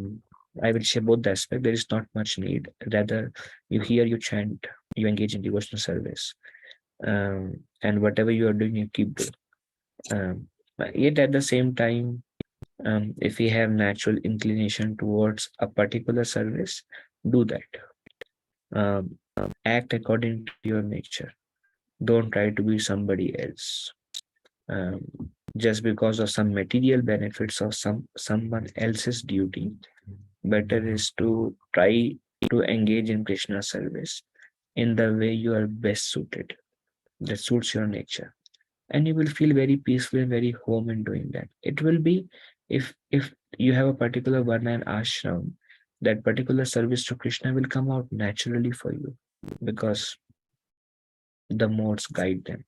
will share both the aspect. There is not much need. Rather, you hear, you chant, you engage in devotional service, and whatever you are doing, you keep doing. But yet at the same time, if we have natural inclination towards a particular service, do that. act according to your nature. Don't try to be somebody else. Um, just because of some material benefits of someone else's duty. Better is to try to engage in Krishna service in the way you are best suited, that suits your nature. And you will feel very peaceful and very home in doing that. It will be, if you have a particular varna and ashram, that particular service to Krishna will come out naturally for you because the modes guide them.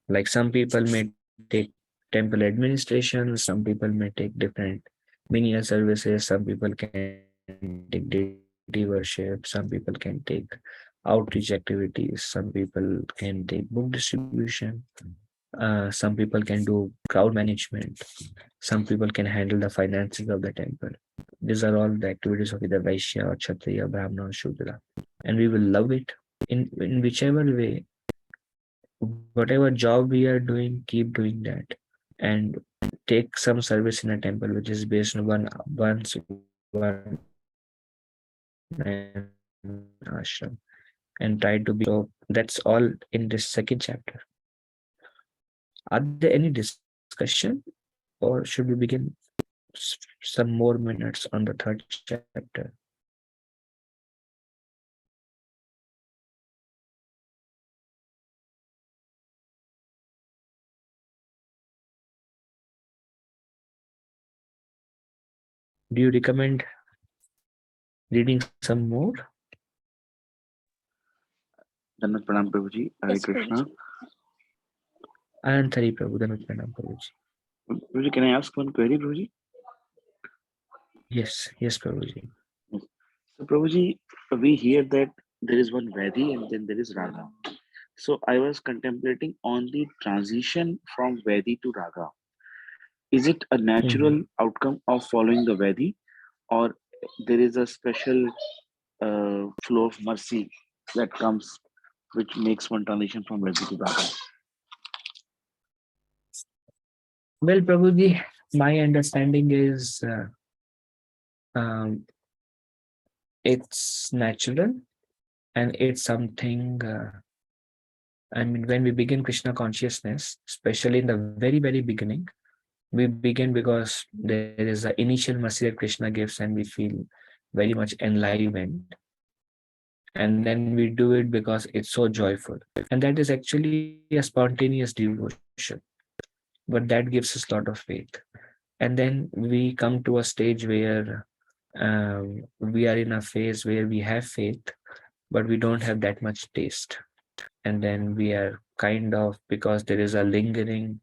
Like some people may take temple administration, some people may take different menial services, some people can take deity worship, some people can take outreach activities, some people can take book distribution, some people can do crowd management, some people can handle the finances of the temple. These are all the activities of either Vaishya or Kshatriya, Brahmana or Shudra. And we will love it in whichever way, whatever job we are doing, keep doing that. And take some service in a temple which is based on one ashram and try to be so. That's all in this second chapter. Are there any discussion or should we begin some more minutes on the third chapter? Do you recommend reading some more? Dandavat Pranam Prabhuji, Hare Yes, Krishna. Anand Hari Prabhu, Dandavat Pranam Prabhuji. Prabhuji, can I ask one query, Prabhuji? Yes, Prabhuji. So, Prabhuji, we hear that there is one Vedi and then there is Raga. So, I was contemplating on the transition from Vedi to Raga. Is it a natural outcome of following the Vedi, or there is a special flow of mercy that comes, which makes one transition from Vedi to Raga? Well, Prabhuji, my understanding is um, it's natural and it's something. I mean, when we begin Krishna consciousness, especially in the very beginning, we begin because there is an initial mercy that Krishna gives, and we feel very much enlivened. And then we do it because it's so joyful. And that is actually a spontaneous devotion. But that gives us a lot of faith. And then we come to a stage where we are in a phase where we have faith, but we don't have that much taste. And then we are kind of, because there is a lingering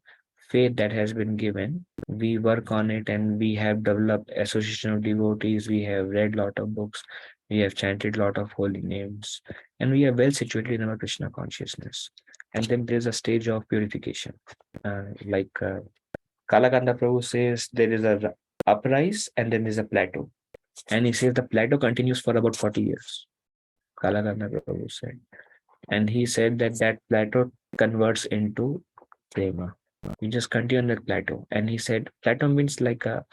faith that has been given, we work on it and we have developed association of devotees, we have read lot of books, we have chanted lot of holy names, and we are well situated in our Krishna consciousness. And then there's a stage of purification. Like Kalakanda Prabhu says, there is a uprise and then there's a plateau. And he says the plateau continues for about 40 years. Kalakanda Prabhu said. And he said that that plateau converts into prema. You just continue on that plateau. And he said plateau means like a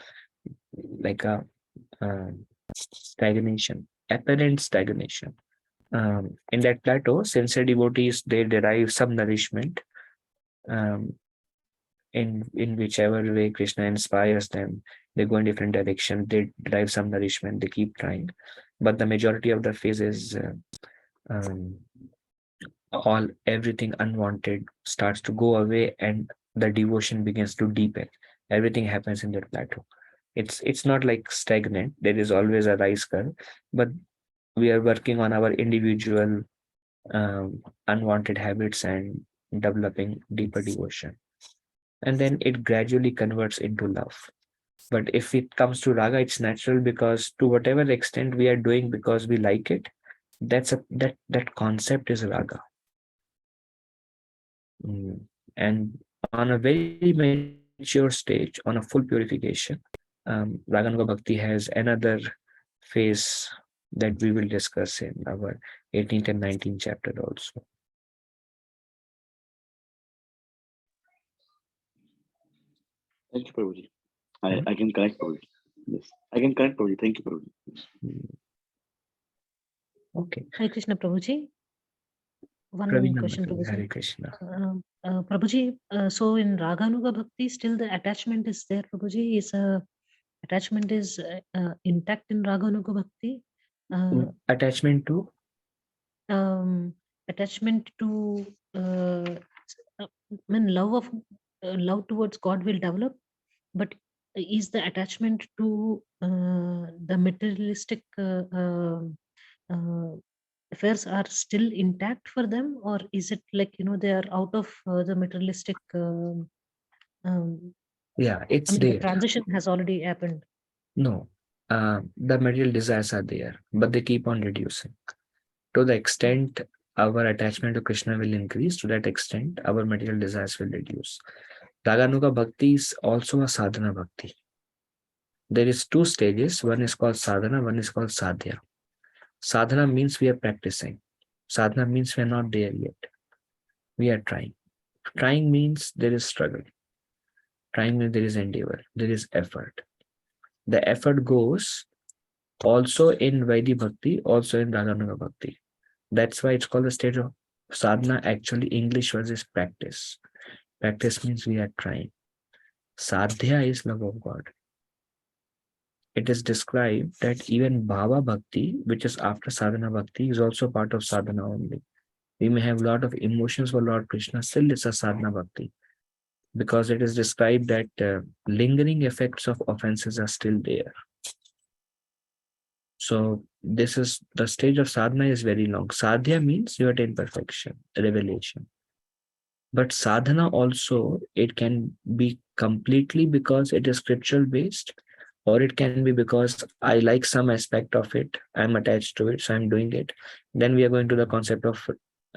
stagnation, apparent stagnation. In that plateau, sincere devotees, they derive some nourishment in whichever way Krishna inspires them. They go in different direction. They derive some nourishment. They keep trying, but the majority of the phase is um, all everything unwanted starts to go away, and the devotion begins to deepen. Everything happens in that plateau. It's not like stagnant. There is always a rise curve, but we are working on our individual unwanted habits and developing deeper devotion. And then it gradually converts into love. But if it comes to raga, it's natural because to whatever extent we are doing because we like it, that concept is raga. And on a very mature stage, on a full purification, Raganuga Bhakti has another phase that we will discuss in our 18th and 19th chapter also. Thank you, Prabhuji. I can connect, Prabhuji. Yes, I can connect, Prabhuji. Thank you, Prabhuji. Okay. Hare Krishna Prabhuji. One Praveen question, Namatali, Prabhuji. Hare Krishna. Prabhuji, so in Raganuga Bhakti, still the attachment is there, Prabhuji? Attachment is intact in Raganuga Bhakti? Attachment to? Attachment to love towards God will develop, but is the attachment to the materialistic affairs are still intact for them, or is it like they are out of the materialistic? Yeah, it's The there. transition has already happened. No, the material desires are there, but they keep on reducing. To the extent our attachment to Krishna will increase, to that extent our material desires will reduce. Raganuga Bhakti is also a sadhana bhakti. There is two stages. One is called sadhana, one is called sadhya. Sadhana means we are practicing. Sadhana means we are not there yet. We are trying. Trying means there is struggle. Trying means there is endeavor, there is effort. The effort goes also in Vaidhi Bhakti, also in Raganuga Bhakti. That's why it's called the stage of sadhana. Actually, English word is practice. Practice means we are trying. Sadhya is love of God. It is described that even Bhava Bhakti, which is after sadhana bhakti, is also part of sadhana only. We may have a lot of emotions for Lord Krishna, still it's a sadhana bhakti, because it is described that lingering effects of offenses are still there. So this is the stage of sadhana is very long. Sadhya means you attain perfection, revelation. But sadhana also, it can be completely because it is scriptural based, or it can be because I like some aspect of it, I'm attached to it, so I'm doing it. Then we are going to the concept of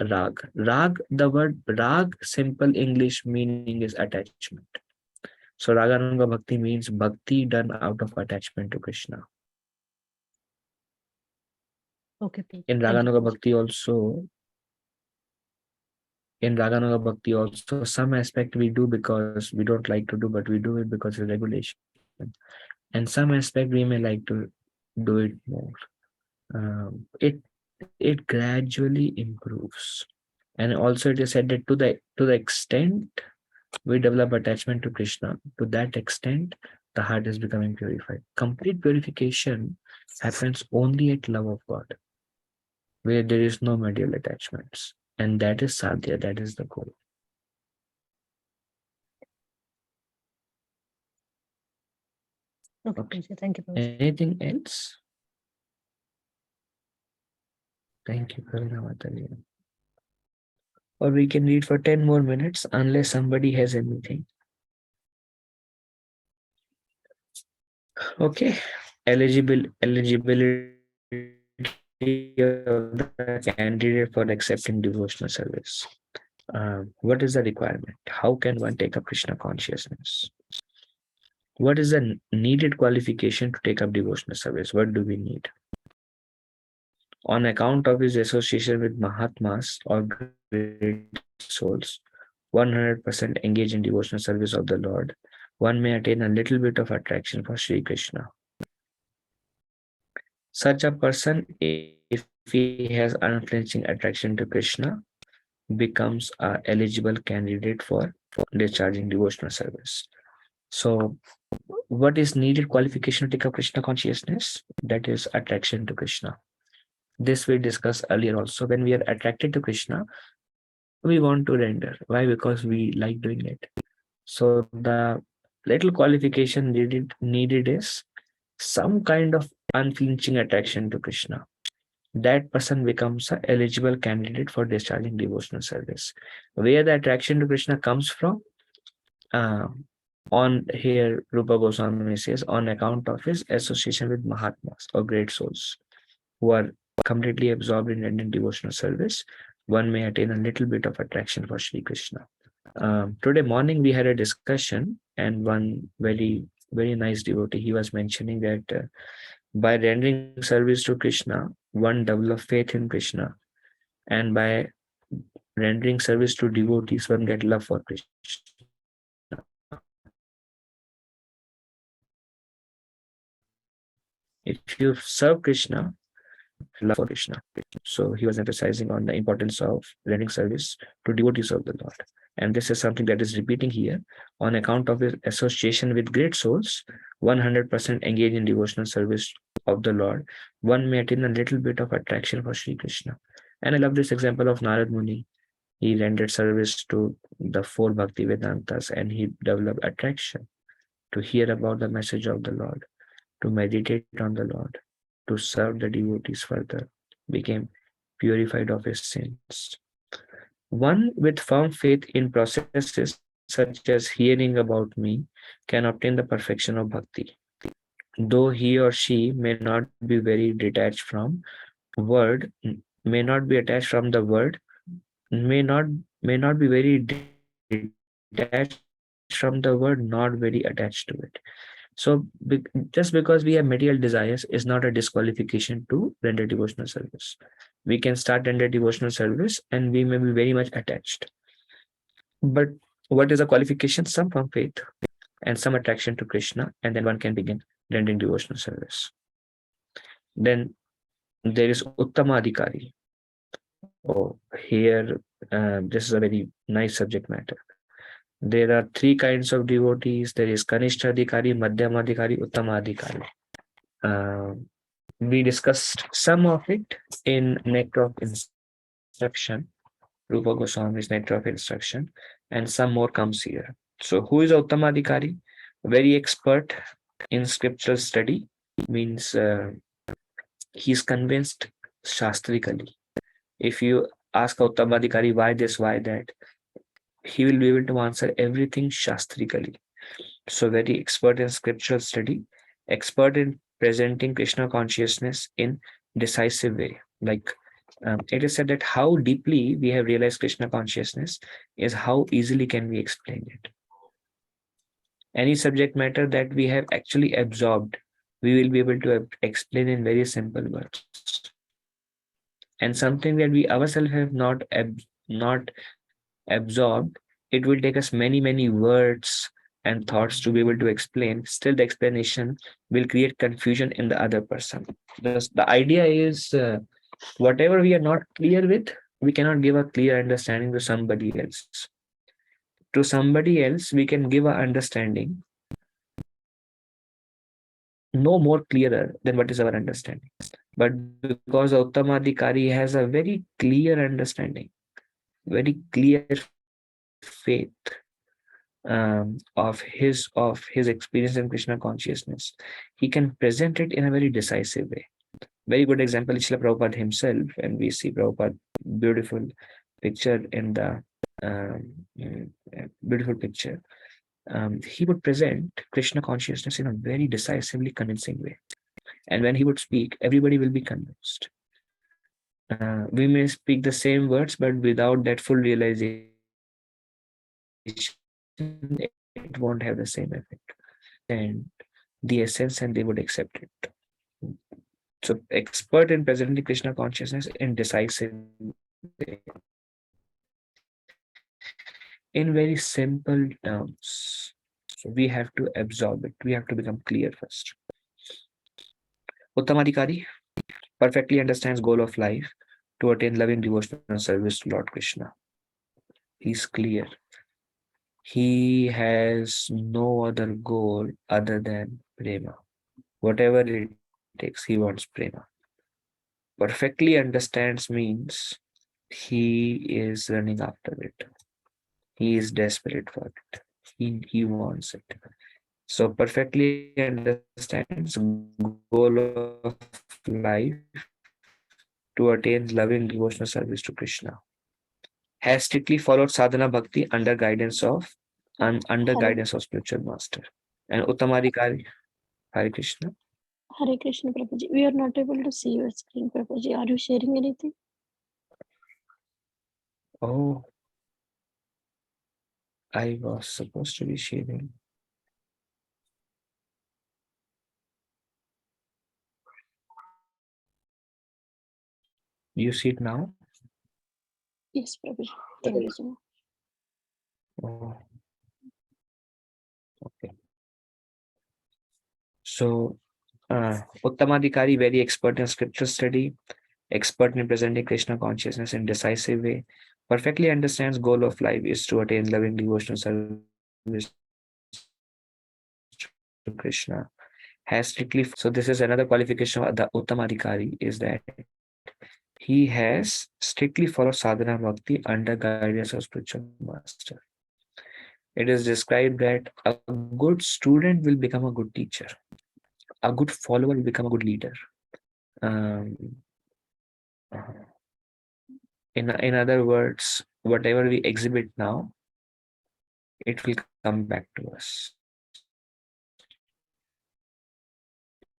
rag. Rag, the word rag, simple English meaning is attachment. So Raganuga Bhakti means bhakti done out of attachment to Krishna. Okay. In Raganuga Bhakti also, some aspect we do because we don't like to do, but we do it because of regulation. And some aspect we may like to do it more. It gradually improves. And also it is said that to the extent we develop attachment to Krishna, to that extent the heart is becoming purified. Complete purification happens only at love of God, where there is no material attachments. And that is sadhya, that is the goal. Okay. Thank you, Prabhuji. Anything else? Thank you, Karina Matalia. Or we can read for 10 more minutes unless somebody has anything. Okay. Eligibility of the candidate for accepting devotional service. What is the requirement? How can one take up Krishna consciousness? What is the needed qualification to take up devotional service? What do we need? On account of his association with Mahatmas or great souls, 100% engaged in devotional service of the Lord, one may attain a little bit of attraction for Sri Krishna. Such a person, if he has unflinching attraction to Krishna, becomes an eligible candidate for discharging devotional service. So, what is needed qualification to take up Krishna consciousness? That is attraction to Krishna. This we discussed earlier also. When we are attracted to Krishna, we want to render. Why? Because we like doing it. So the little qualification needed is some kind of unflinching attraction to Krishna. That person becomes an eligible candidate for discharging devotional service. Where the attraction to Krishna comes from? On here, Rupa Goswami says, on account of his association with Mahatmas or great souls who are completely absorbed in rendering devotional service, one may attain a little bit of attraction for Sri Krishna. Today morning we had a discussion, and one very, very nice devotee, he was mentioning that by rendering service to Krishna, one develops faith in Krishna, and by rendering service to devotees, one get love for Krishna. If you serve Krishna, love for Krishna. So he was emphasizing on the importance of rendering service to devotees of the Lord. And this is something that is repeating here on account of his association with great souls, 100% engaged in devotional service of the Lord. One may attain a little bit of attraction for Sri Krishna. And I love this example of Narad Muni. He rendered service to the four Bhakti Vedantas and he developed attraction to hear about the message of the Lord, to meditate on the Lord, to serve the devotees further, became purified of his sins. One with firm faith in processes such as hearing about me can obtain the perfection of bhakti, though he or she may not be very detached from word, may not be attached from the word, may not be very detached from the word, not very attached to it. So just because we have material desires is not a disqualification to render devotional service. We can start render devotional service and we may be very much attached. But what is a qualification? Some firm faith and some attraction to Krishna, and then one can begin rendering devotional service. Then there is Uttama Adhikari. Oh, here, this is a very nice subject matter. There are three kinds of devotees. There is Kanishta Adhikari, Madhyama Adhikari, Uttama Adhikari. We discussed some of it in Nectar of Instruction, Rupa Goswami's Nectar of Instruction, and some more comes here. So who is Uttama Adhikari? Very expert in scriptural study, means he's convinced shastrically. If you ask Uttama Adhikari why this, why that, he will be able to answer everything shastrically. So very expert in scriptural study, expert in presenting Krishna consciousness in decisive way. Like it is said that how deeply we have realized Krishna consciousness is how easily can we explain it. Any subject matter that we have actually absorbed, we will be able to explain in very simple words. And something that we ourselves have not absorbed, it will take us many words and thoughts to be able to explain. Still, the explanation will create confusion in the other person. The idea is whatever we are not clear with, we cannot give a clear understanding to somebody else. To somebody else, we can give an understanding no more clearer than what is our understanding. But because Uttamadhikari has a very clear understanding, very clear faith of his experience in Krishna consciousness, he can present it in a very decisive way. Very good example is Srila Prabhupada himself, and we see Prabhupada beautiful picture in the beautiful picture. He would present Krishna consciousness in a very decisively convincing way. And when he would speak, everybody will be convinced. We may speak the same words, but without that full realization, it won't have the same effect. And the essence, and they would accept it. So, expert in presenting Krishna consciousness in decisive way, in very simple terms. So, we have to absorb it. We have to become clear first. Uttamadhikari perfectly understands goal of life to attain loving devotional service to Lord Krishna. He's clear. He has no other goal other than prema. Whatever it takes, he wants prema. Perfectly understands means he is running after it. He is desperate for it. He wants it. So perfectly understands goal of life to attain loving devotional service to Krishna. Has strictly followed sadhana bhakti under guidance of spiritual master. And Uttamadhikari, Hare Krishna. Hare Krishna, Prabhuji. We are not able to see your screen, Prabhuji. Are you sharing anything? Oh, I was supposed to be sharing. You see it now? Yes, Prabhuji. Thank you so much. Oh, okay. So, Uttamadhikari, very expert in scripture study, expert in presenting Krishna consciousness in decisive way, perfectly understands goal of life is to attain loving devotional service to Krishna. Has strictly, so this is another qualification of the Uttamadhikari, is that he has strictly followed sadhana bhakti under guidance of spiritual master. It is described that a good student will become a good teacher. A good follower will become a good leader. Um, in other words, whatever we exhibit now, it will come back to us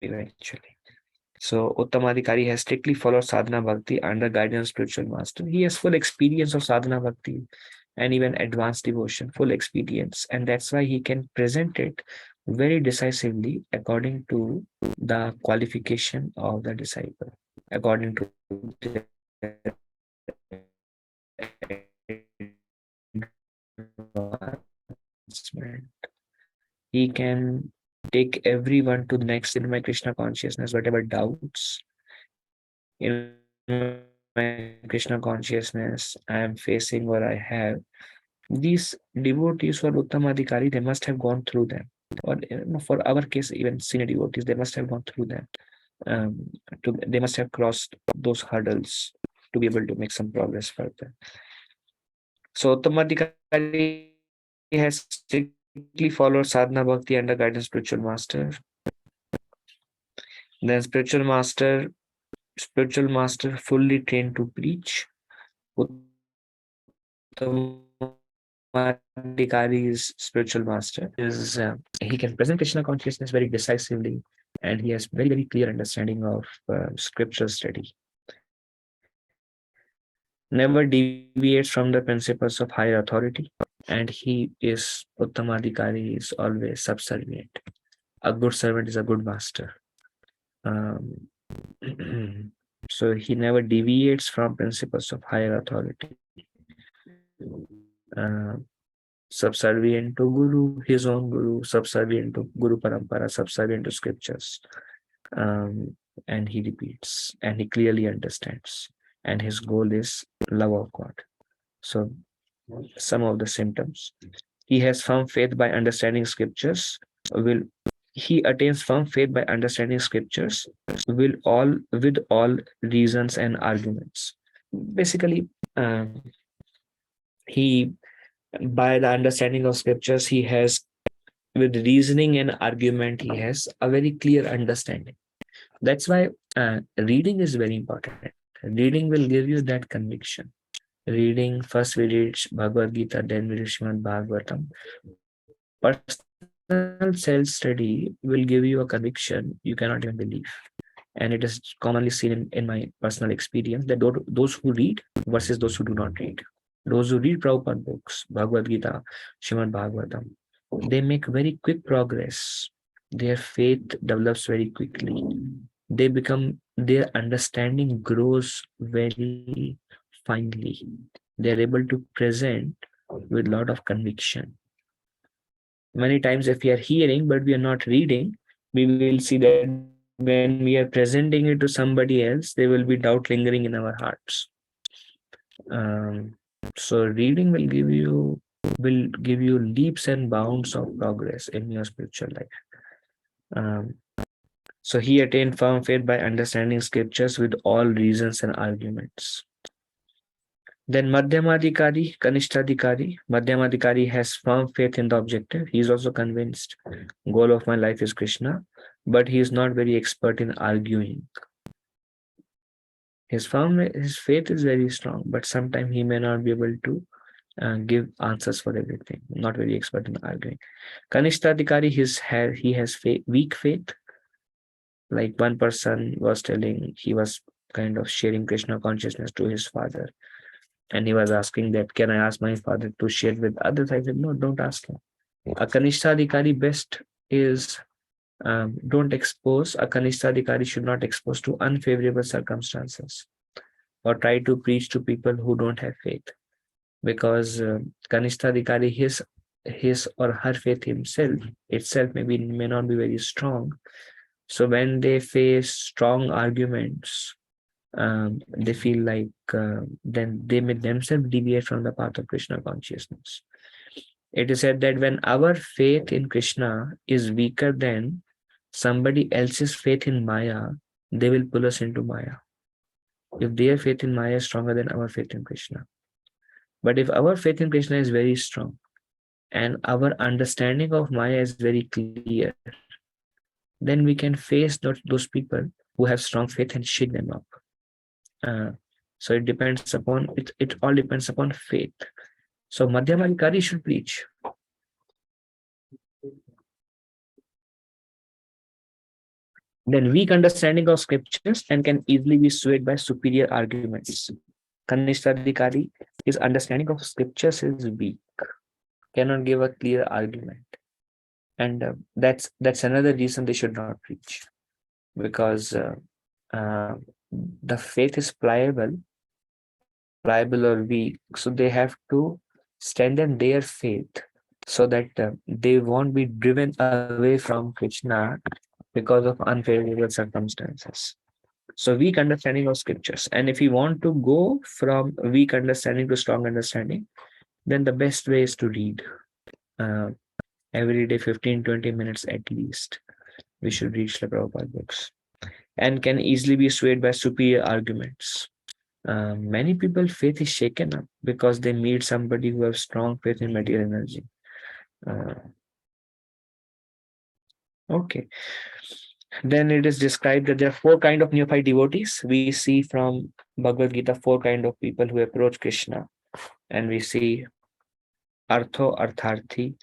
eventually. So Uttamadhikari has strictly followed sadhana bhakti under guidance of spiritual master. He has full experience of sadhana bhakti and even advanced devotion, full experience, and that's why he can present it very decisively according to the qualification of the disciple, according to the advancement. He can take everyone to the next in my Krishna consciousness, whatever doubts in my Krishna consciousness I am facing or I have. These devotees for Uttamadhikari, they must have gone through them. Or for our case, even senior devotees, they must have gone through them. They must have crossed those hurdles to be able to make some progress further. So Uttamadhikari has strictly followed sadhana bhakti under guidance of spiritual master. Then spiritual master fully trained to preach. Uttamadhikari's spiritual master is he can present Krishna consciousness very decisively, and he has very clear understanding of scripture study. Never deviates from the principles of higher authority, and Uttamadhikari is always subservient. A good servant is a good master. So he never deviates from principles of higher authority. Subservient to Guru, his own Guru, subservient to Guru Parampara, subservient to scriptures. And he repeats, and he clearly understands, and his goal is love of God. So some of the symptoms: he has firm faith by understanding scriptures. He attains firm faith by understanding scriptures with all reasons and arguments. Basically, he by the understanding of scriptures, he has, with reasoning and argument, he has a very clear understanding. That's why reading is very important. Reading will give you that conviction. Reading, first we read Bhagavad Gita, then we read Srimad Bhagavatam. Personal self-study will give you a conviction you cannot even believe. And it is commonly seen in my personal experience that those who read versus those who do not read. Those who read Prabhupada books, Bhagavad Gita, Srimad Bhagavatam, they make very quick progress. Their faith develops very quickly. Their understanding grows very finely. They're able to present with a lot of conviction. Many times, if we are hearing but we are not reading, we will see that when we are presenting it to somebody else, there will be doubt lingering in our hearts. So reading will give you leaps and bounds of progress in your spiritual life. So he attained firm faith by understanding scriptures with all reasons and arguments. Then Madhyamadhikari, Kanishtadhikari. Madhyamadhikari has firm faith in the objective. He is also convinced goal of my life is Krishna, but he is not very expert in arguing. His faith is very strong, but sometimes he may not be able to give answers for everything. Not very expert in arguing. Kanishtadhikari, he has weak faith. Like one person was telling, he was kind of sharing Krishna consciousness to his father. And he was asking that, can I ask my father to share with others? I said, no, don't ask him. A Kanishtadhikari best is, don't expose. A Kanishtadhikari should not expose to unfavorable circumstances or try to preach to people who don't have faith. Because Kanishtadhikari, his or her faith itself may not be very strong, So when they face strong arguments, they feel like then they may themselves deviate from the path of Krishna consciousness. It is said that when our faith in Krishna is weaker than somebody else's faith in Maya, they will pull us into Maya. If their faith in Maya is stronger than our faith in Krishna. But if our faith in Krishna is very strong and our understanding of Maya is very clear, then we can face those people who have strong faith and shake them up. So it depends upon it all depends upon faith. So Madhyamadikari should preach. Then weak understanding of scriptures and can easily be swayed by superior arguments. Kanishthadikari, his understanding of scriptures is weak, cannot give a clear argument. And that's another reason they should not preach, because the faith is pliable or weak, so they have to strengthen their faith so that they won't be driven away from Krishna because of unfavorable circumstances. So weak understanding of scriptures. And if you want to go from weak understanding to strong understanding, then the best way is to read every day 15-20 minutes at least. We should read Srila Prabhupada books, and can easily be swayed by superior arguments. Many people faith is shaken up because they meet somebody who have strong faith in material energy. Okay. Then it is described that there are 4 kinds of neophyte devotees. We see from Bhagavad Gita 4 kinds of people who approach Krishna, and we see Artho, Artharthi,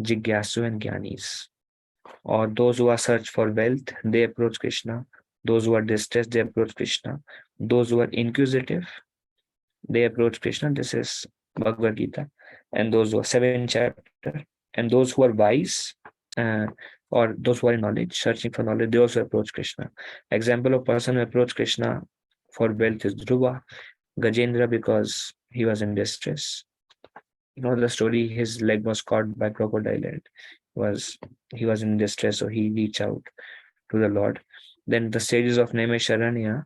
Jigyasu, and Gyanis. Or those who are search for wealth, they approach Krishna. Those who are distressed, they approach Krishna. Those who are inquisitive, they approach Krishna. This is Bhagavad Gita. And those who are 7th chapter. And those who are wise, or those who are in knowledge, searching for knowledge, they also approach Krishna. Example of person who approach Krishna for wealth is Dhruva, Gajendra, because he was in distress. You know the story, his leg was caught by crocodile and he was in distress, so he reached out to the Lord. Then the sages of Naimesharanya,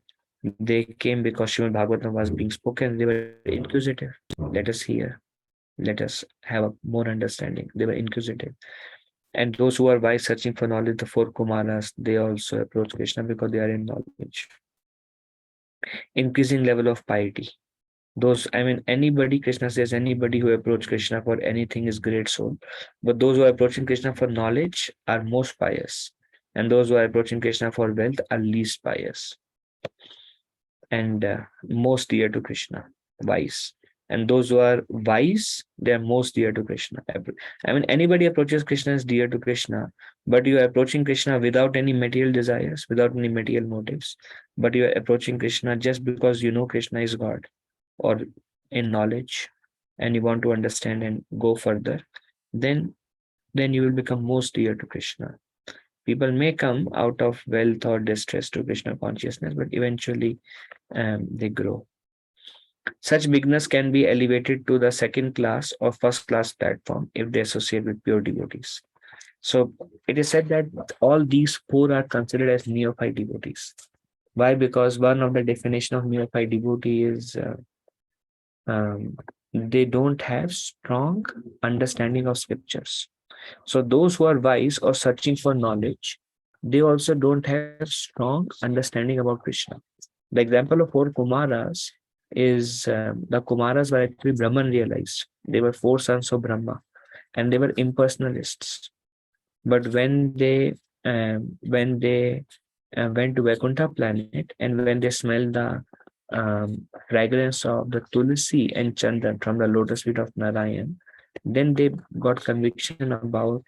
they came because Srimad Bhagavatam was being spoken. They were inquisitive. Let us hear. Let us have a more understanding. They were inquisitive. And those who are wise, searching for knowledge, the 4 Kumaras, they also approach Krishna because they are in knowledge. Increasing level of piety. Anybody, Krishna says, anybody who approach Krishna for anything is great soul. But those who are approaching Krishna for knowledge are most pious. And those who are approaching Krishna for wealth are least pious. And most dear to Krishna, wise. And those who are wise, they are most dear to Krishna. Anybody approaches Krishna is dear to Krishna, but you are approaching Krishna without any material desires, without any material motives. But you are approaching Krishna just because you know Krishna is God, or in knowledge, and you want to understand and go further, then you will become most dear to Krishna. People may come out of wealth or distress to Krishna consciousness, but eventually they grow. Such beginners can be elevated to the 2nd class or 1st class platform if they associate with pure devotees. So it is said that all these 4 are considered as neophyte devotees. Why? Because one of the definition of neophyte devotee is they don't have strong understanding of scriptures. So those who are wise or searching for knowledge, they also don't have strong understanding about Krishna. The example of 4 Kumaras is the Kumaras were actually Brahman realized. They were 4 sons of Brahma, and they were impersonalists. But when they went to Vaikuntha planet, and when they smelled the fragrance of the tulsi and chandan from the lotus feet of Narayan, then they got conviction about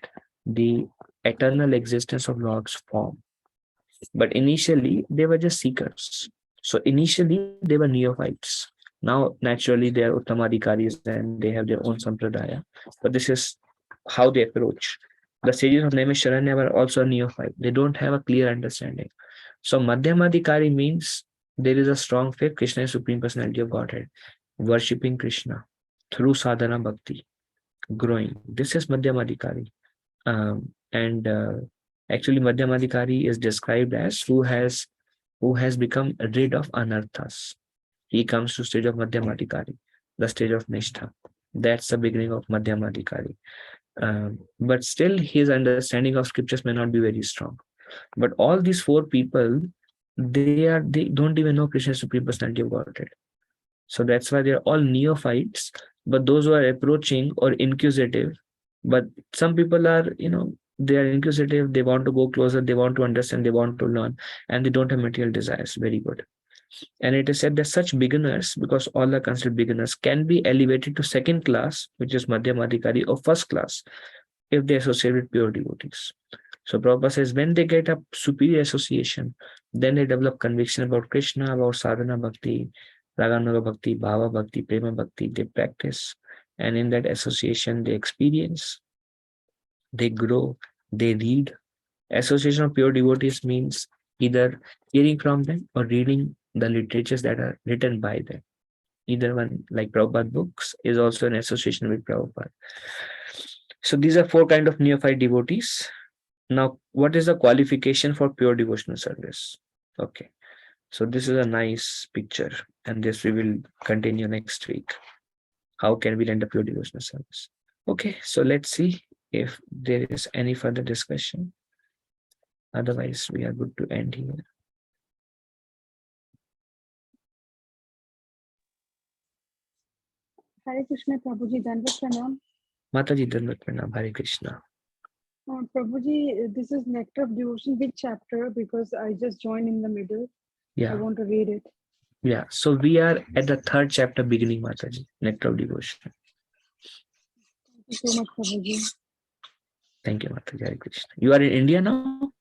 the eternal existence of Lord's form. But initially, they were just seekers. So initially, they were neophytes. Now, naturally, they are Uttamadikaris and they have their own sampradaya. But this is how they approach. The sages of Naimesharanya were also neophyte. They don't have a clear understanding. So Madhyamadikari means there is a strong faith Krishna is Supreme Personality of Godhead, worshipping Krishna through sadhana bhakti, growing. This is Madhyamadikari. And Actually, Madhyamadikari is described as who has become rid of anarthas. He comes to stage of Madhyamadikari, the stage of Nishtha. That's the beginning of Madhyamadikari. But still, his understanding of scriptures may not be very strong. But all these four people, they don't even know Krishna is Supreme Personality of Godhead. So that's why they're all neophytes. But those who are approaching or inquisitive, but some people are, they are inquisitive, they want to go closer, they want to understand, they want to learn, and they don't have material desires. Very good. And it is said that such beginners, because all are considered beginners, can be elevated to second class, which is Madhyamadikari, or first class, if they associate with pure devotees. So Prabhupada says when they get a superior association, then they develop conviction about Krishna, about sadhana bhakti, raganuga bhakti, bhava bhakti, prema bhakti. They practice, and in that association, they experience, they grow, they read. Association of pure devotees means either hearing from them or reading the literatures that are written by them. Either one, like Prabhupada books, is also an association with Prabhupada. So these are four kind of neophyte devotees. Now, what is the qualification for pure devotional service? Okay, so this is a nice picture, and this we will continue next week. How can we render pure devotional service? Okay, so let's see if there is any further discussion. Otherwise, we are good to end here. Hare Krishna, Prabhuji, Dandavat Pranam. Mataji Dandavat Pranam, Hare Krishna. Prabhuji, this is Nectar of Devotion. Which chapter? Because I just joined in the middle. I Yeah, want to read it. yeah. So we are at the third chapter beginning, Mataji, Nectar of Devotion. Thank you so much, Prabhuji. Thank you, Mataji, Hare Krishna. You are in India now?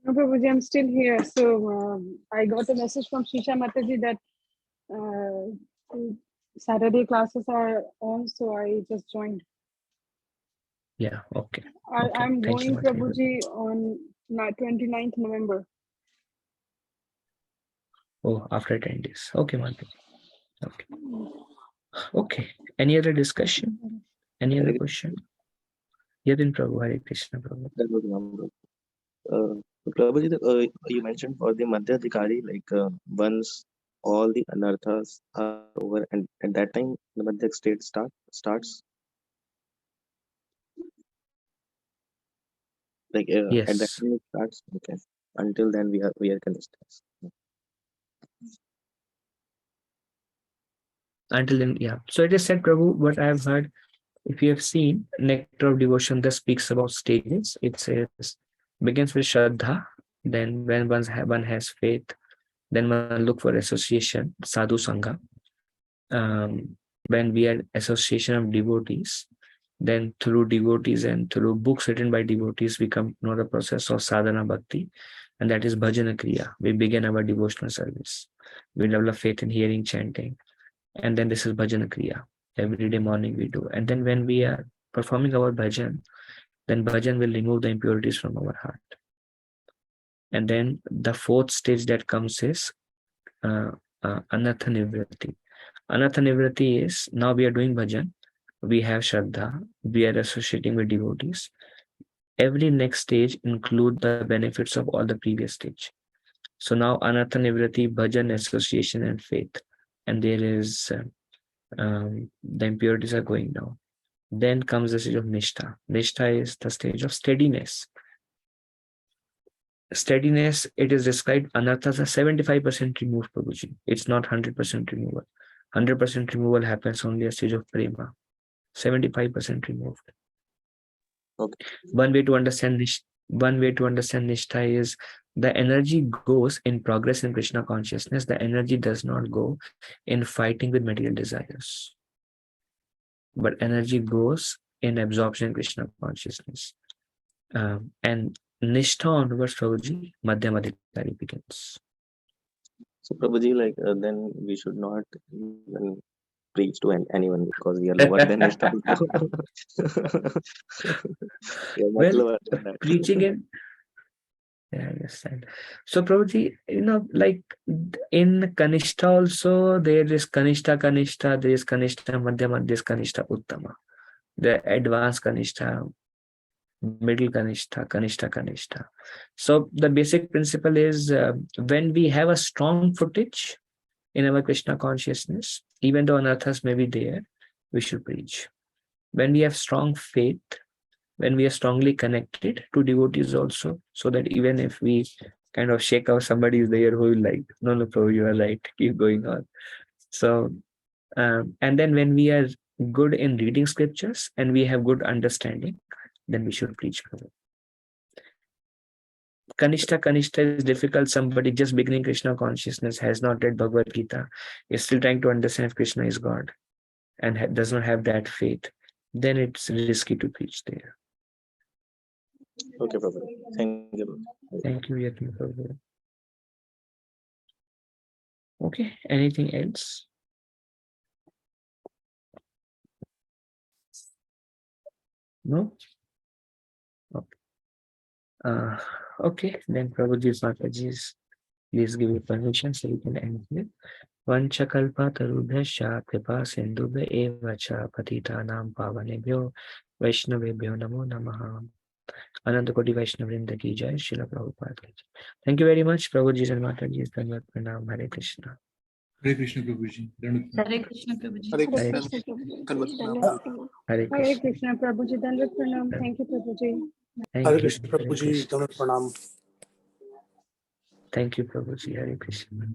No, Prabhuji, I'm still here. So I got a message from Shisha Mataji that Saturday classes are on, so I just joined. Yeah, okay. Okay, I'm thank you, going, Mataji. Prabhuji, on 29th November. Oh, after 10 days. Okay, Mataji. Okay. Okay. Any other discussion? Any other question? Yadin Prabhu, Hare Krishna Prabhu. That was number. Prabhuji, you mentioned for the Madhyadhikari, once all the anarthas are over, and at that time the Madhyak state starts. At that Yes. time it starts. Okay. Until then we are Kanishtas. Until then, yeah. So it is said, Prabhu, what I have heard, if you have seen Nectar of Devotion, that speaks about stages. It says, begins with Shraddha, then when one has faith, then one look for association, Sadhu Sangha. When we are association of devotees, then through devotees and through books written by devotees, we come to know the process of sadhana bhakti, and that is bhajana kriya. We begin our devotional service. We develop faith in hearing, chanting, and then this is bhajana kriya. Every day morning we do, and then when we are performing our bhajan, then bhajan will remove the impurities from our heart. And then the fourth stage that comes is anartha nivrati. Anartha nivrati is, now we are doing bhajan, we have shraddha, we are associating with devotees. Every next stage include the benefits of all the previous stage. So now anartha nivrati, bhajan, association, and faith, and there is the impurities are going down. Then comes the stage of nishtha. Nishtha is the stage of steadiness. Steadiness, it is described, anarthas are 75% removed, Prabhuji. It's not 100% removal. 100% removal happens only at stage of prema. 75% removed. Okay. One way to understand nishtha is the energy goes in progress in Krishna consciousness. The energy does not go in fighting with material desires, but energy goes in absorption in Krishna consciousness. And nishtha onwards, Prabhuji, Madhyamadikari begins. So Prabhuji, then we should not even preach to anyone because we are lower than Nishtha. We are much Well, lower than that. preaching in, yeah, I understand. So Prabhuji, like in Kanishta also, there is Kanishta, there is Kanishta Madhyama, there is Kanishta Uttama. The advanced Kanishta, middle Kanishta, Kanishta, Kanishta. So the basic principle is when we have a strong footage in our Krishna consciousness, even though anarthas may be there, we should preach. When we have strong faith, when we are strongly connected to devotees also, so that even if we kind of shake out, somebody is there who will like, no, no, Prabhu, you are right, keep going on. So, and then when we are good in reading scriptures and we have good understanding, then we should preach Prabhu. Kanishta is difficult. Somebody just beginning Krishna consciousness, has not read Bhagavad Gita, is still trying to understand if Krishna is God and does not have that faith, then it's risky to preach there. Okay, Prabhu. Thank you. Thank you, Yatna Prabhu. Okay, anything else? No? Okay. Okay, then Prabhuji's Mataji's, please give me permission so we can end here. Vanchakalpa tarubhyascha kripa sindhubhya eva cha patitanam pavanebhyo Vaishnavebhyo namo namaha. Ananta Koti Vaishnavrinda ki jai, Srila Prabhupada ki jai. Thank you very much, Prabhuji and Mataji. Dhanvat pranam. Hare Krishna. Hare Krishna Prabhuji. Hare Krishna Prabhuji. Hare Hare Krishna. Krishna. Dandavat pranam. Hare Hare Krishna. Krishna, Prabhuji, Dandavat Pranam. Thank you, Prabhuji. Thank Hare you. Krishna Hare Prabhuji, Krishna. Dandavat pranam. Thank you, Prabhuji. Hare Krishna.